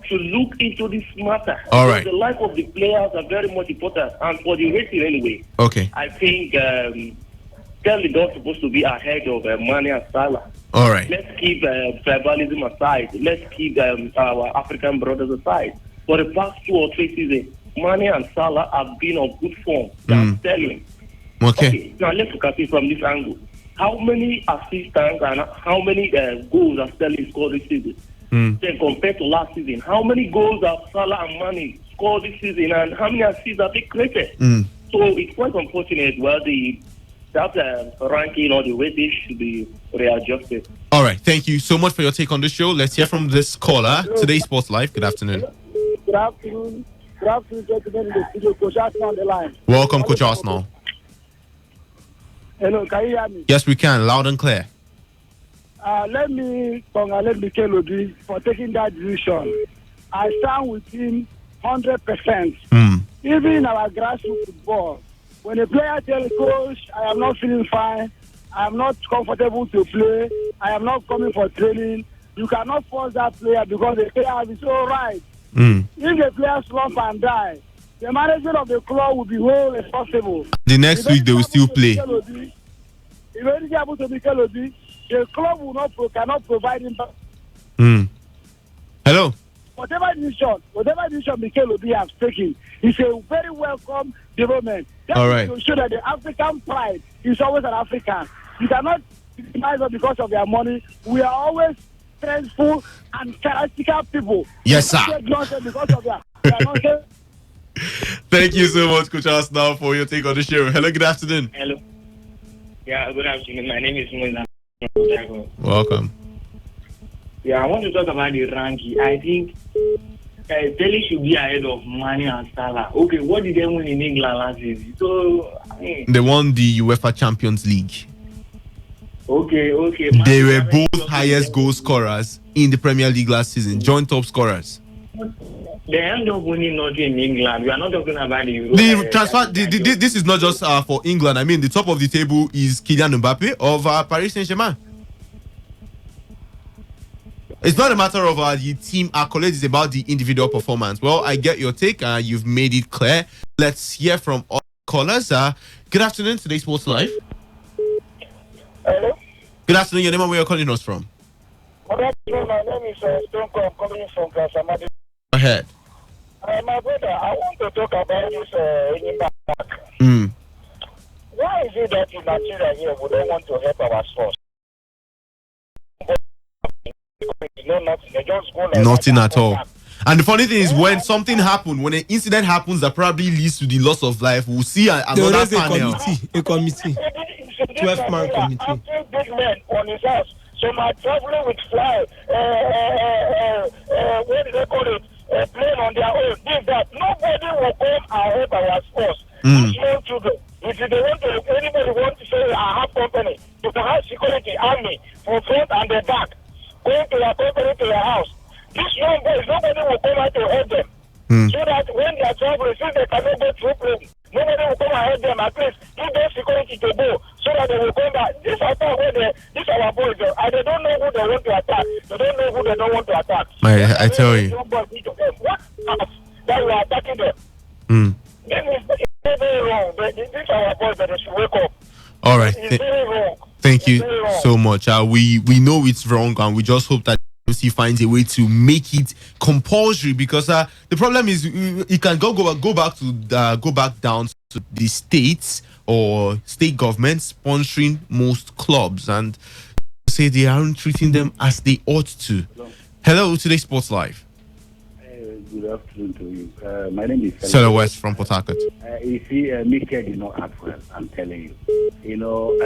should look into this matter. All right. The life of the players are very much important, and for the rating anyway. Okay. I think Kelly not supposed to be ahead of Mane and Salah. All right. Let's keep tribalism aside. Let's keep our African brothers aside. For the past 2 or 3 seasons, Mane and Salah have been on good form. They're selling. Okay. Now let's look at it from this angle. How many assistants and how many goals have Sterling scored this season? Then compared to last season, how many goals have Salah and Mane scored this season, and how many assists have they created? So it's quite unfortunate. Well, that ranking or the weightage should be readjusted. All right. Thank you so much for your take on the show. Let's hear from this caller. Today's Sports Live. Good afternoon. Good afternoon. Good afternoon, gentlemen in the studio. Coach Arsenal on the line. Welcome, Coach Arsenal. Hello, can you hear me? Yes, we can. Loud and clear. Let me congratulate Mikel Obi for taking that decision. I stand with him 100%. Even in our grassroots football, when a player tells coach, I am not feeling fine, I am not comfortable to play, I am not coming for training, you cannot force that player because the player has his own right. If the player slump and die, the management of the club will be whole responsible. The next week they will still play. If anything happens to Mikel Obi, the club cannot provide him back. Hello. Whatever decision Mikel Obi has taken is a very welcome development. All right. To show that the African pride is always an African. You cannot victimize us because of their money. We are always thankful and charismatic people. Yes, sir. Because of their Thank you so much, Coach Arsenal, for your take on the show. Hello, good afternoon. Hello. Yeah, good afternoon. My name is Moina. Welcome. Yeah, I want to talk about the ranking. I think Delhi should be ahead of Mane and Salah. Okay, what did they win in England last season? So, they won the UEFA Champions League. Okay. They were both highest goal scorers in the Premier League last season, joint top scorers. They end up winning nothing in England. We are not talking about the Euro. The transfer. This is not just for England. I mean, the top of the table is Kylian Mbappe of Paris Saint-Germain. It's not a matter of the team accolades. It's about the individual performance. Well, I get your take. You've made it clear. Let's hear from all callers. Good afternoon. Today's Sports Live. Hello. Good afternoon. Your name and where you're calling us from? Good afternoon. My name is Stonko. I'm calling from Kasamadi. Go ahead. My brother, I want to talk about this back. Why is it that in Nigeria here we don't want to help our sports? Nothing at all. And the funny thing is, when something happens, when an incident happens that probably leads to the loss of life, we'll see another panel. A committee. 12-man committee. Big men on his house. So my traveling with fly, what do they call it? Playing on their own. This, that. Nobody will come and help our sports. Small children. If they want to, anybody want to say, I have company, you can have security, army, from front and the back. Going to your company, to your house. These young boys, nobody will come out to help them. So that when they are traveling, since they cannot go through plane, nobody will come and help them. At least give them security to go so that they will come back. This attack where these are our boys, and they don't know who they want to attack. They don't know who they don't want to attack. I tell you. What that we are attacking them? It's very wrong. These are our boys, that they should wake up. All right. It's very wrong. Thank you so much. We know it's wrong, and we just hope that he finds a way to make it compulsory, because the problem is it can go back down to the states or state governments sponsoring most clubs, and say they aren't treating them as they ought to. Hello, Today's Sports Live. Good afternoon to you. My name is Sarah West from Port Harcourt. You see, Mikel did not act well, I'm telling you. You know,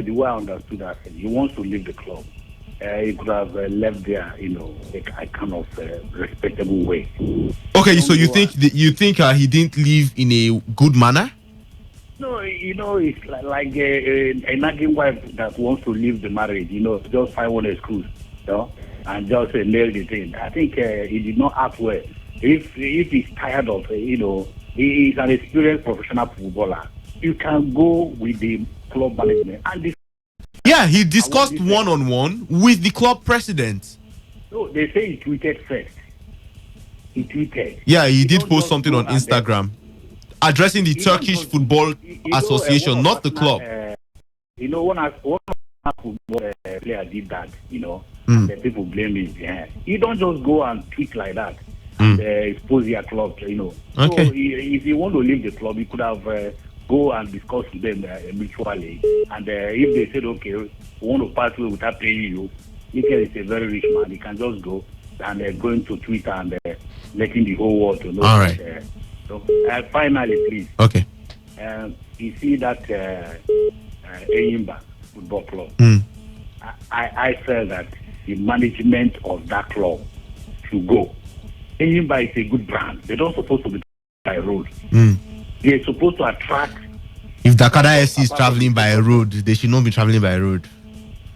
the way I understood that, he wants to leave the club. He could have left there, you know, a kind of respectable way. Okay, so you think he didn't leave in a good manner? No, you know, it's like a nagging wife that wants to leave the marriage, you know, just find one excuse, you know, and just nail the thing. I think he did not act well. If he's tired of, you know, He is an experienced professional footballer. You can go with the club management and yeah, he discussed one-on-one with the club president. No, they say he tweeted first. He tweeted. Yeah, he did post something on Instagram addressing the Turkish Football Association, not the club. One football player did that, and the people blame him behind. You don't just go and tweet like that and expose your club, Okay. So if you want to leave the club, you could have go and discuss with them mutually. And if they said, okay, we want to part way without paying you, Mikel is a very rich man. He can just go and going to Twitter and letting the whole world to know. All right. So finally, please. Okay. You see that Eyimba Football Club. I felt that the management of that club should go. Eyimba is a good brand. They're not supposed to be by road. They're supposed to attract. If Dakada SC is traveling by road, they should not be traveling by road.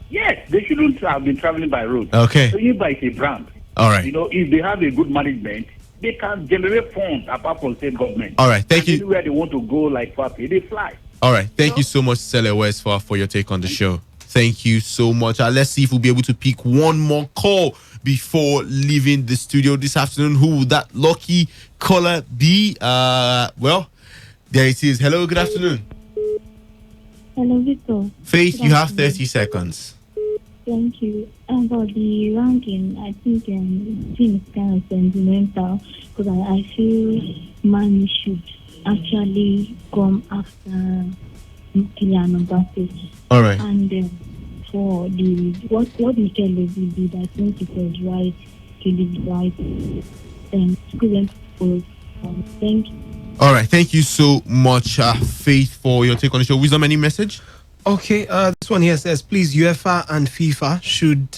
Yes, they shouldn't have been traveling by road. Okay. Eyimba is a brand. All right. If they have a good management, they can generate funds apart from state government. All right. Thank you. Anywhere they want to go, like Papi, they fly. All right. Thank you so much, Sele West, for your take on the show. Thank you so much. Let's see if we'll be able to pick one more call before leaving the studio this afternoon. Who would that lucky caller be? Well, there it is. Hello, good afternoon. Hello, Victor. Faith, you have 30 seconds. Thank you. About the ranking, I think team is kind of sentimental because I feel man should actually come after Kylian Mbappe. All right. And for the what Mikel Levy did, I think it was right. He did right. And students for thank you. All right. Thank you so much, Faith, for your take on the show. Wisdom, any message? Okay, this one here says, please, UEFA and FIFA should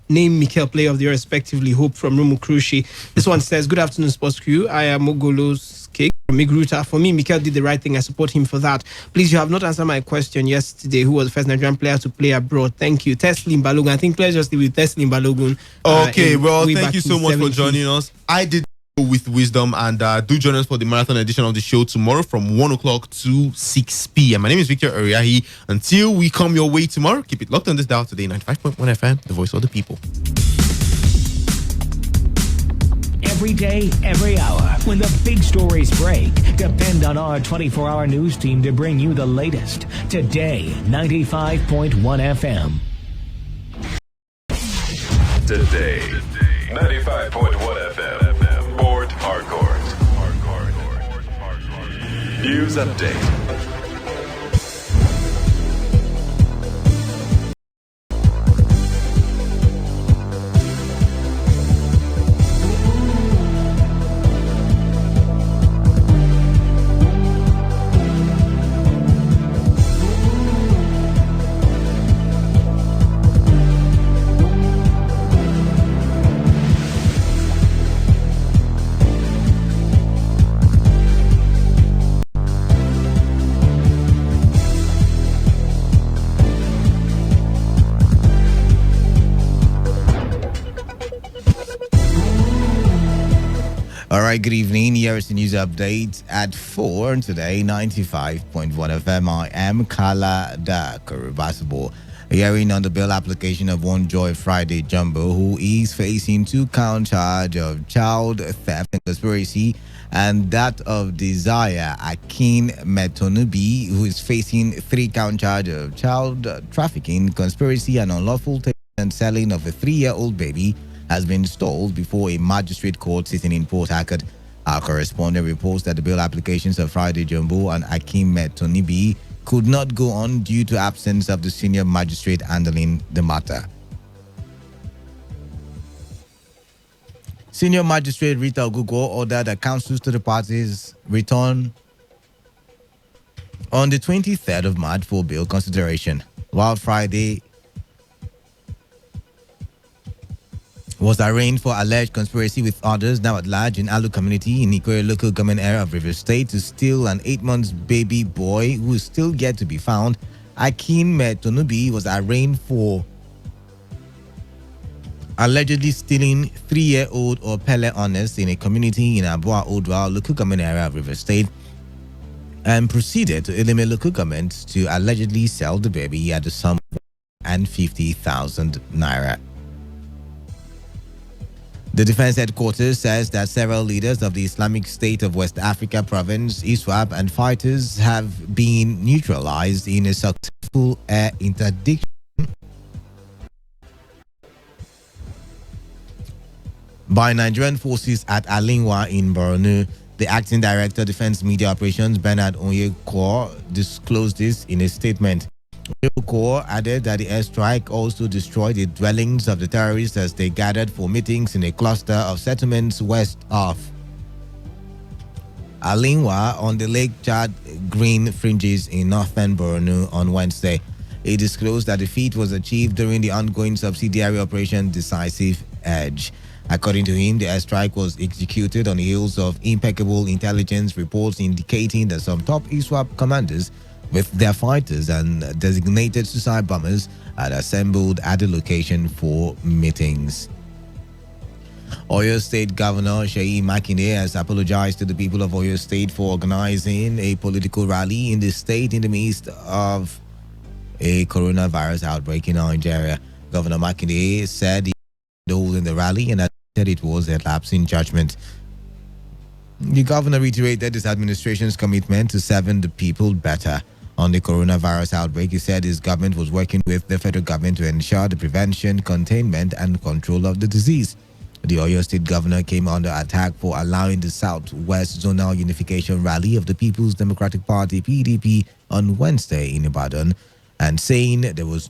name Mikel player of the year respectively. Hope from Rumu Krushi. This one says, good afternoon, sports crew. I am Ogolo's Cake from Migruta. For me, Mikel did the right thing. I support him for that. Please, you have not answered my question yesterday. Who was the first Nigerian player to play abroad? Thank you. Teslim Balogun. I think players just with Teslim Balogun. Okay, well, thank you so much for joining us. I did with wisdom, and do join us for the marathon edition of the show tomorrow from 1 o'clock to 6 p.m. My name is Victor Oriahi. Until we come your way tomorrow, keep it locked on this dial today, 95.1 FM, the voice of the people. Every day, every hour, when the big stories break, depend on our 24-hour news team to bring you the latest. Today, 95.1 FM. Today, 95.1 FM. Port Harcourt. News update. All right, good evening. Here is the news update at 4 today, 95.1 FM. I am Kala Da Kurubasabo. Hearing on the bail application of One Joy Friday Jumbo, who is facing 2-count charge of child theft and conspiracy, and that of Desire Akin Metonubi, who is facing 3-count charge of child trafficking, conspiracy, and unlawful taking and selling of a 3-year-old baby, has been stalled before a magistrate court sitting in Port Harcourt. Our correspondent reports that the bail applications of Friday Jumbo and Akim Metonibi could not go on due to absence of the senior magistrate handling the matter. Senior magistrate Rita Ogugo ordered the counsels to the parties return on the 23rd of March for bail consideration, while Friday was arraigned for alleged conspiracy with others now at large in Alu community in Ikoyi local government area of River State to steal an 8-month baby boy who is still yet to be found. Akin Metonubi was arraigned for allegedly stealing 3-year-old Opele Honest in a community in Abua Odwa, local government area of River State, and proceeded to Elime local government to allegedly sell the baby at the sum of 150,000 naira. The Defense Headquarters says that several leaders of the Islamic State of West Africa province, ISWAP, and fighters have been neutralized in a successful air interdiction by Nigerian forces at Alingwa in Borno. The acting director, Defense Media Operations, Bernard Onyekor, disclosed this in a statement. Onyekor added that the airstrike also destroyed the dwellings of the terrorists as they gathered for meetings in a cluster of settlements west of Alingwa on the Lake Chad green fringes in northern Borno on Wednesday. He disclosed that the feat was achieved during the ongoing subsidiary Operation Decisive Edge. According to him, the airstrike was executed on the heels of impeccable intelligence reports indicating that some top ISWAP commanders with their fighters and designated suicide bombers had assembled at the location for meetings. Oyo State Governor Seyi Makinde has apologized to the people of Oyo State for organizing a political rally in the state in the midst of a coronavirus outbreak in Nigeria. Governor Makinde said he condoled in the rally and said it was a lapse in judgment. The governor reiterated his administration's commitment to serving the people better. On the coronavirus outbreak, he said his government was working with the federal government to ensure the prevention, containment, and control of the disease. The Oyo State governor came under attack for allowing the Southwest Zonal Unification Rally of the People's Democratic Party (PDP) on Wednesday in Ibadan, and saying there was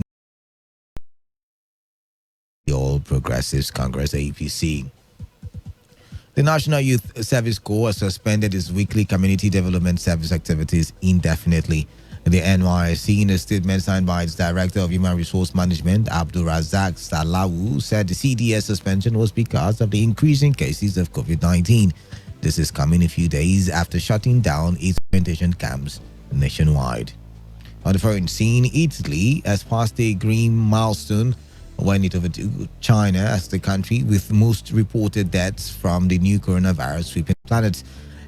the All Progressives Congress (APC). The National Youth Service Corps has suspended its weekly community development service activities indefinitely. The NYSC, in a statement signed by its Director of Human Resource Management, Abdul Razak Salawu, said the CDS suspension was because of the increasing cases of COVID-19. This is coming a few days after shutting down its orientation camps nationwide. On the foreign scene, Italy has passed a grim milestone when it overtook China as the country with most reported deaths from the new coronavirus sweeping the planet.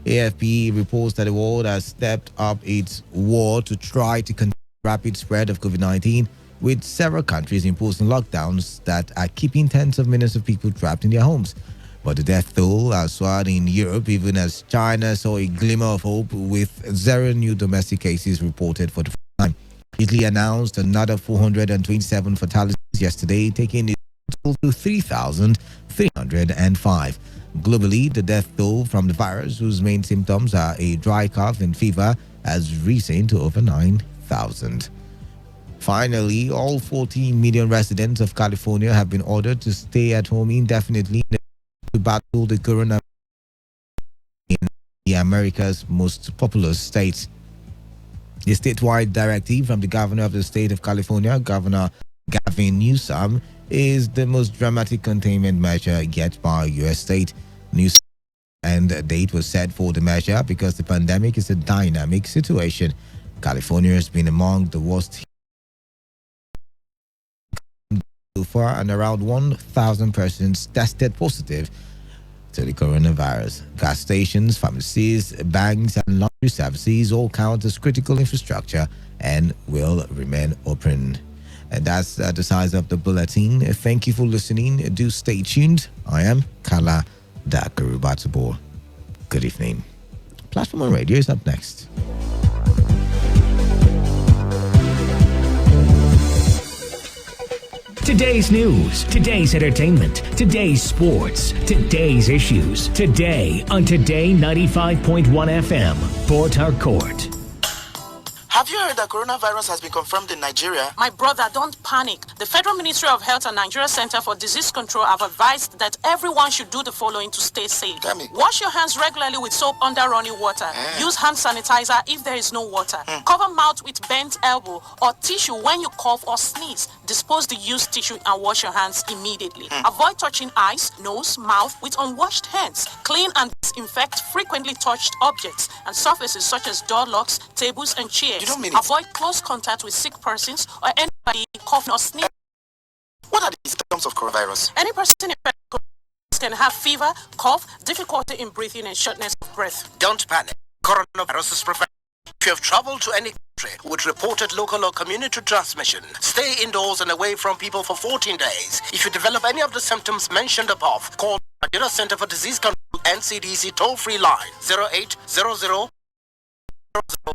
AFP reports that the world has stepped up its war to try to contain the rapid spread of COVID-19, with several countries imposing lockdowns that are keeping tens of millions of people trapped in their homes. But the death toll has soared in Europe, even as China saw a glimmer of hope with 0 new domestic cases reported for the first time. Italy announced another 427 fatalities yesterday, taking the total to 3,305. Globally, the death toll from the virus, whose main symptoms are a dry cough and fever, has risen to over 9,000. Finally, all 14 million residents of California have been ordered to stay at home indefinitely to battle the coronavirus in the America's most populous state. The statewide directive from the governor of the state of California, Governor Gavin Newsom, is the most dramatic containment measure yet by a U.S. state. Newsom and date was set for the measure because the pandemic is a dynamic situation. California has been among the worst so far, and around 1,000 persons tested positive to the coronavirus. Gas stations, pharmacies, banks, and laundry services all count as critical infrastructure and will remain open. And that's the size of the bulletin. Thank you for listening. Do stay tuned. I am Kala Dakarubatabo. Good evening. Platform on Radio is up next. Today's news, today's entertainment, today's sports, today's issues. Today on Today 95.1 FM, Port Harcourt. Have you heard that coronavirus has been confirmed in Nigeria? My brother, don't panic. The Federal Ministry of Health and Nigeria Center for Disease Control have advised that everyone should do the following to stay safe. Wash your hands regularly with soap under running water. Use hand sanitizer if there is no water. Cover mouth with bent elbow or tissue when you cough or sneeze. Dispose the used tissue and wash your hands immediately. Avoid touching eyes, nose, mouth with unwashed hands. Clean and disinfect frequently touched objects and surfaces such as door locks, tables, and chairs. Avoid close contact with sick persons or anybody coughing or sneezing. What are the symptoms of coronavirus? Any person infected can have fever, cough, difficulty in breathing, and shortness of breath. Don't panic. Coronavirus is prevented. If you have traveled to any country with reported local or community transmission, stay indoors and away from people for 14 days. If you develop any of the symptoms mentioned above, call the Nigeria Center for Disease Control NCDC toll-free line 0800 010.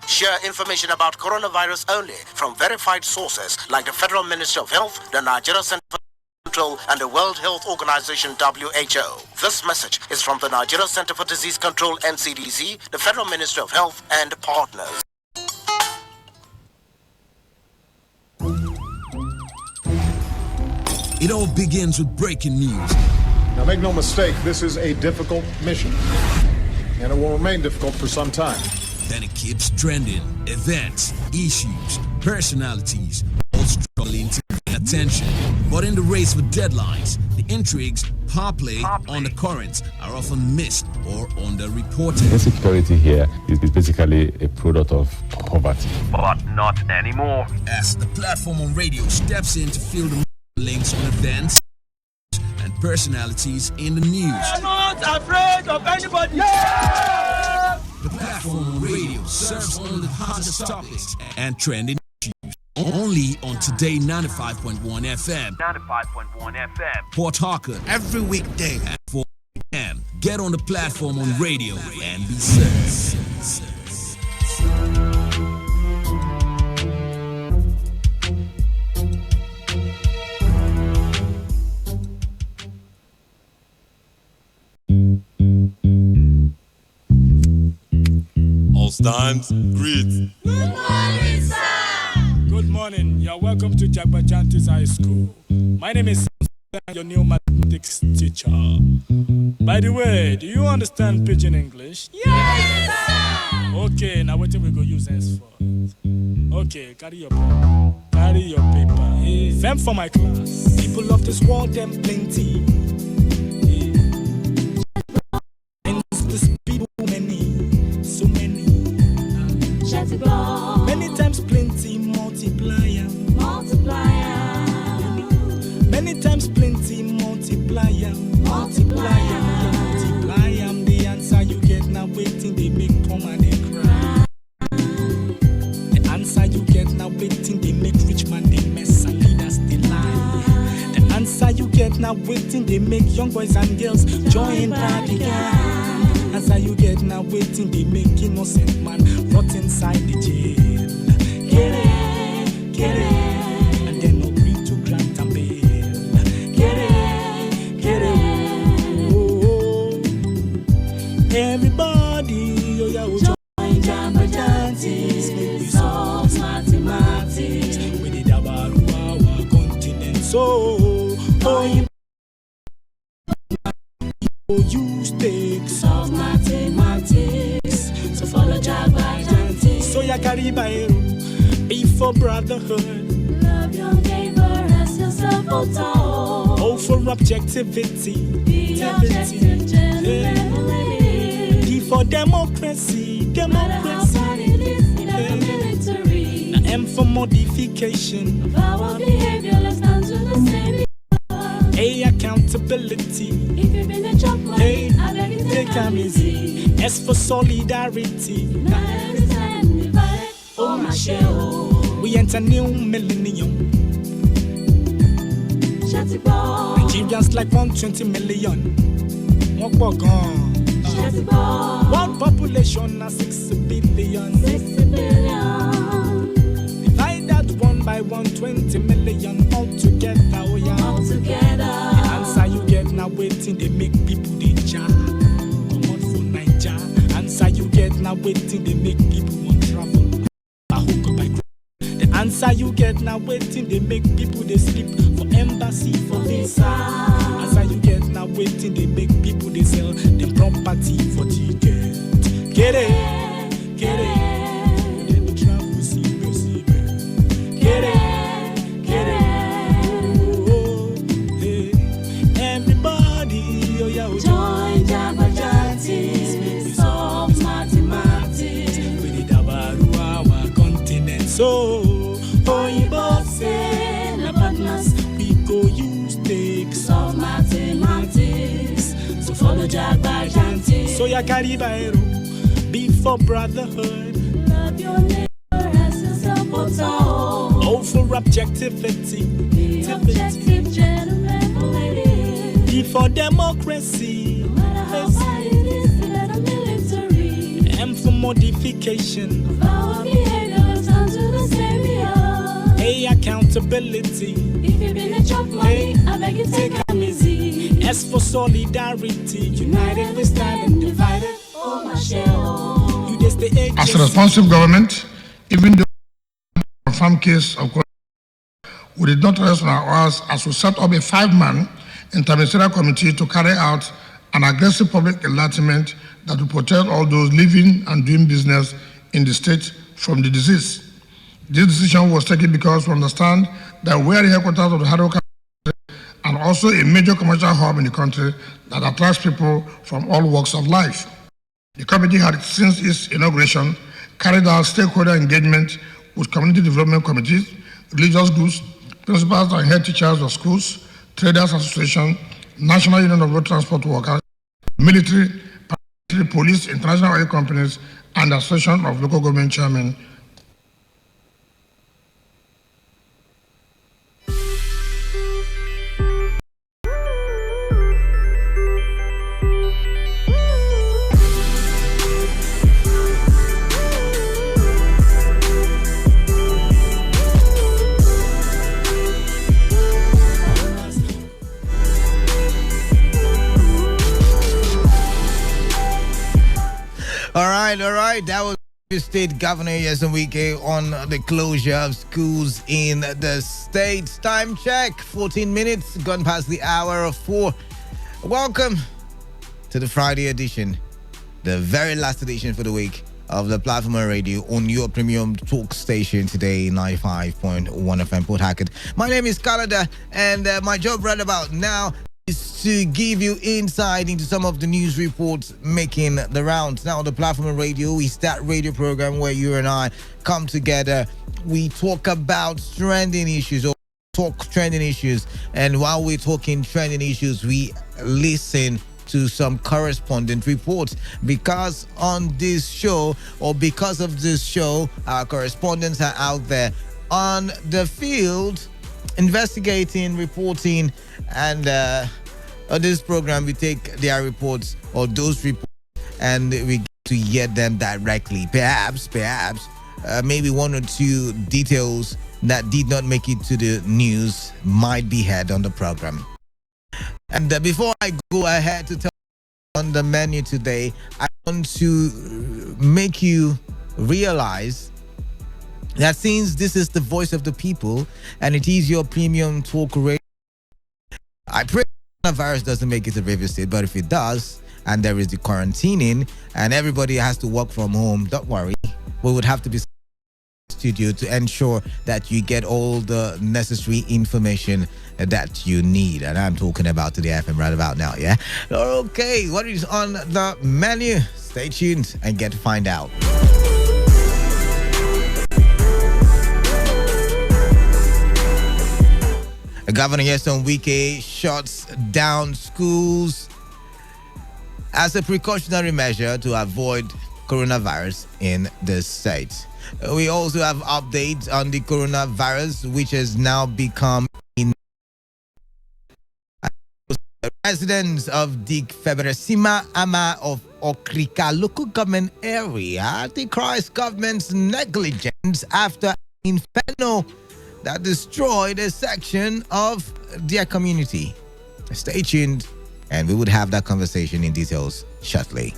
Share information about coronavirus only from verified sources like the Federal Ministry of Health, the Nigeria Center for Control, and the World Health Organization WHO. This message is from the Nigeria Center for Disease Control NCDC, the Federal Ministry of Health, and partners. It all begins with breaking news. Now make no mistake, this is a difficult mission, and it will remain difficult for some time. Then it keeps trending. Events, issues, personalities, all struggling to get attention. But in the race for deadlines, the intrigues, power play, undercurrents are often missed or underreported. Insecurity here is basically a product of poverty. But not anymore. As the platform on radio steps in to fill the links on events and personalities in the news. I'm not afraid of anybody. Yeah! The platform on radio serves only the hottest topics and trending issues. Only on Today 95.1 FM. 95.1 FM. Port Harcourt. Every weekday at 4 p.m. Get on the platform on radio and be served. All stands, greet. Good morning, sir. Good morning. You're welcome to Jagbajantis High School. My name is Sam, your new mathematics teacher. By the way, do you understand Pidgin English? Yes, sir. Okay, now what we go use this for? Okay, carry your pen. Carry your paper. Them for my class. People of this world, them plenty. Many times plenty multiplier. Many times plenty multiplier. Multiply the answer you get now waiting they make poor man they cry. The answer you get now waiting they make rich man they mess and leaders they lie. The answer you get now waiting they make young boys and girls join party gang. Answer you get now waiting they make innocent man rot inside the jail. Get it, and then agree to grant and bail. Get it, oh. Everybody, oh yeah, join Jagbajantis, make we solve mathematics. We did about our continent, so you take solve mathematics. So follow Jagbajantis. So ya carry by be for brotherhood. Love your neighbor as yourself. Oh, for objectivity. Be objective, D for democracy. Now M for modification of our behavior. Let's stand to the same. A, accountability. If you've been a job money, I beg you take time easy. S for solidarity. Now every time divide, oh my share. We enter new millennium. Nigerians like 120 million. One population na 6 billion. 6 billion. Divide that 1 by 120 million all together. Oh yeah. All together. The answer you get now waiting they make people they jar. Come on for Niger. Answer you get now waiting they make people want travel. I hook up by the answer you get now waiting they make people they sleep for embassy for visa. Answer you get now waiting they make people they sell them property for ticket. Get it, get it. Then they travel see. Get it, get it. Oh, hey. Everybody, oh yeah, join Jagbajantis, make we solve mathematics. We did about our continent, so Oyibo say, So ya Caribaero, be for brotherhood. Love your neighbor as yourself. Oh, for objectivity. Be objective, gentlemen, ladies. Be for democracy. No matter how bad it is, let a military. And for modification of our behaviors unto the savior. Hey, accountability. If you've been a chop money, I beg you take them easy. S for solidarity. United we stand and divided. Oh, my shell. You just the age. As a responsive government, even though confirmed case of corruption, we did not rest on our oars as we set up a 5-man interministerial committee to carry out an aggressive public enlightenment that will protect all those living and doing business in the state from the disease. This decision was taken because we understand that we are the headquarters of the hydro and also a major commercial hub in the country that attracts people from all walks of life. The committee had, since its inauguration, carried out stakeholder engagement with community development committees, religious groups, principals and head teachers of schools, traders association, National Union of Road Transport Workers, military, paramilitary, police, international oil companies, and the Association of Local Government Chairmen. All right. That was the state governor yesterday on the closure of schools in the state. Time check, 14 minutes, gone past the hour of 4. Welcome to the Friday edition, the very last edition for the week of the Platform Radio on your premium talk station today, 95.1 FM Port Harcourt. My name is Kalada, and my job right about now is to give you insight into some of the news reports making the rounds. Now, the Platform Radio is that radio program where you and I come together. We talk about trending issues, or talk trending issues, and while we're talking trending issues, we listen to some correspondent reports, because on this show, or because of this show, our correspondents are out there on the field investigating, reporting, and on this program we take their reports, or those reports, and we get to hear them directly. Perhaps maybe one or two details that did not make it to the news might be heard on the program. And before I go ahead to tell you on the menu today, I want to make you realize that since this is the voice of the people and it is your premium talk radio, I pray the virus doesn't make it to River State, but if it does, and there is the quarantining and everybody has to work from home, don't worry, we would have to be studio to ensure that you get all the necessary information that you need, and I'm talking about Today FM right about now. Yeah, okay, what is on the menu? Stay tuned and get to find out. Governor Nyesom Wike shuts down schools as a precautionary measure to avoid coronavirus in the state. We also have updates on the coronavirus, which has now become residents of the Feberesima Ama of Okrika local government area decries government's negligence after inferno that destroyed a section of their community. Stay tuned, and we would have that conversation in details shortly.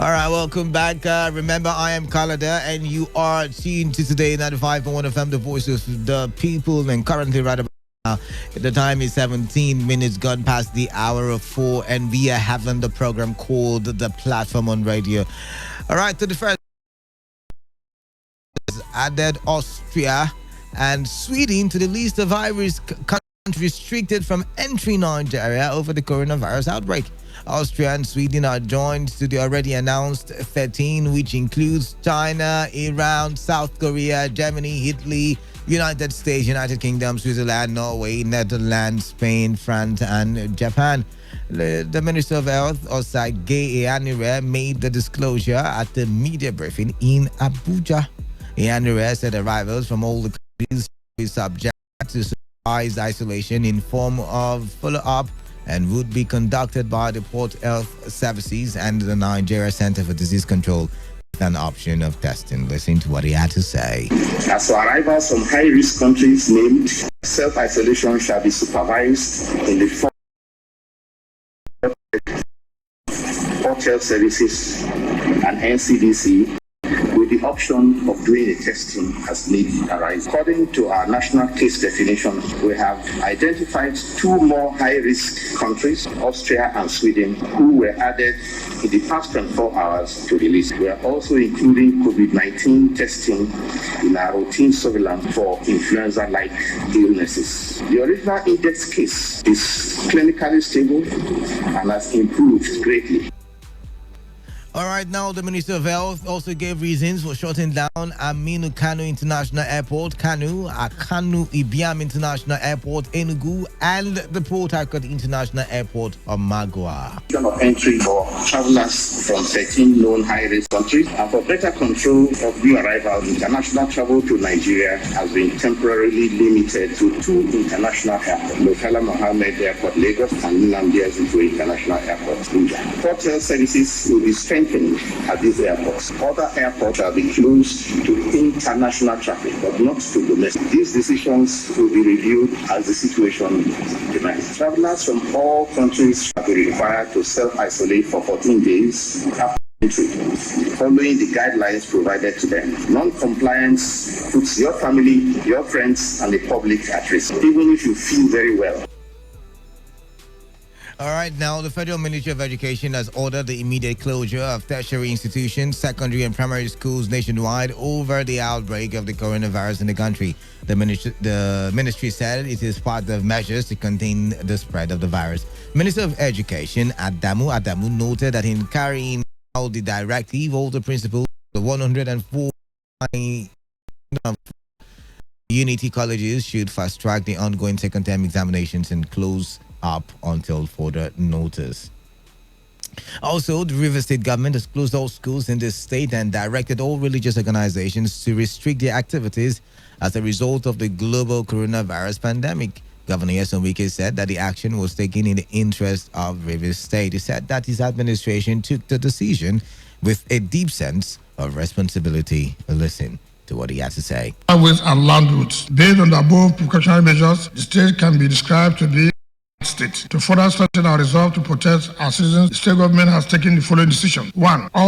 All right, welcome back. Remember, I am Kalada, and you are tuned to Today 95.1 FM, the voice of the people, and currently right about now, the time is 17 minutes gone past the hour of 4, and we are having the program called The Platform on Radio. All right, to the first, added Austria and Sweden to the list of high-risk countries restricted from entering Nigeria over the coronavirus outbreak. Austria and Sweden are joined to the already announced 13, which includes China, Iran, South Korea, Germany, Italy, United States, United Kingdom, Switzerland, Norway, Netherlands, Spain, France, and Japan. The Minister of Health, Osai Gay Eyanire, made the disclosure at the media briefing in Abuja. Eyanire said arrivals from all the countries will be subject to supervised isolation in form of follow-up and would be conducted by the Port Health Services and the Nigeria Center for Disease Control with an option of testing. Listen to what he had to say. As for arrivals from high-risk countries named, self-isolation shall be supervised in the form of Port Health Services and NCDC, with the option of doing a testing as need arises. According to our national case definition, we have identified 2 more high-risk countries, Austria and Sweden, who were added in the past 24 hours to the list. We are also including COVID-19 testing in our routine surveillance for influenza-like illnesses. The original index case is clinically stable and has improved greatly. All right, now the Minister of Health also gave reasons for shutting down Aminu Kano International Airport, Kanu Ibiam International Airport, Enugu, and the Port Harcourt International Airport of Magua. Of entry for travelers from 13 known high-risk countries, and for better control of new arrivals, international travel to Nigeria has been temporarily limited to 2 international airports, Murtala Mohammed Airport, Lagos, and Nnamdi Azikiwe International Airport, Abuja. Port Health services will be strengthened at these airports. Other airports shall be closed to international traffic, but not to domestic. These decisions will be reviewed as the situation demands. Travelers from all countries shall be required to self-isolate for 14 days after entry, following the guidelines provided to them. Non-compliance puts your family, your friends, and the public at risk, even if you feel very well. All right, now the Federal Ministry of Education has ordered the immediate closure of tertiary institutions, secondary and primary schools nationwide over the outbreak of the coronavirus in the country. The ministry said it is part of measures to contain the spread of the virus. Minister of Education Adamu noted that in carrying out the directive, all the principals of the 104 Unity colleges should fast-track the ongoing second term examinations and close up until further notice. Also, the River State government has closed all schools in the state and directed all religious organizations to restrict their activities as a result of the global coronavirus pandemic. Governor Nyesom Wike said that the action was taken in the interest of River State. He said that his administration took the decision with a deep sense of responsibility. Listen to what he had to say. Highways and land routes. Based on the above precautionary measures, the state can be described to be state. To further strengthen our resolve to protect our citizens, the state government has taken the following decision. 1. All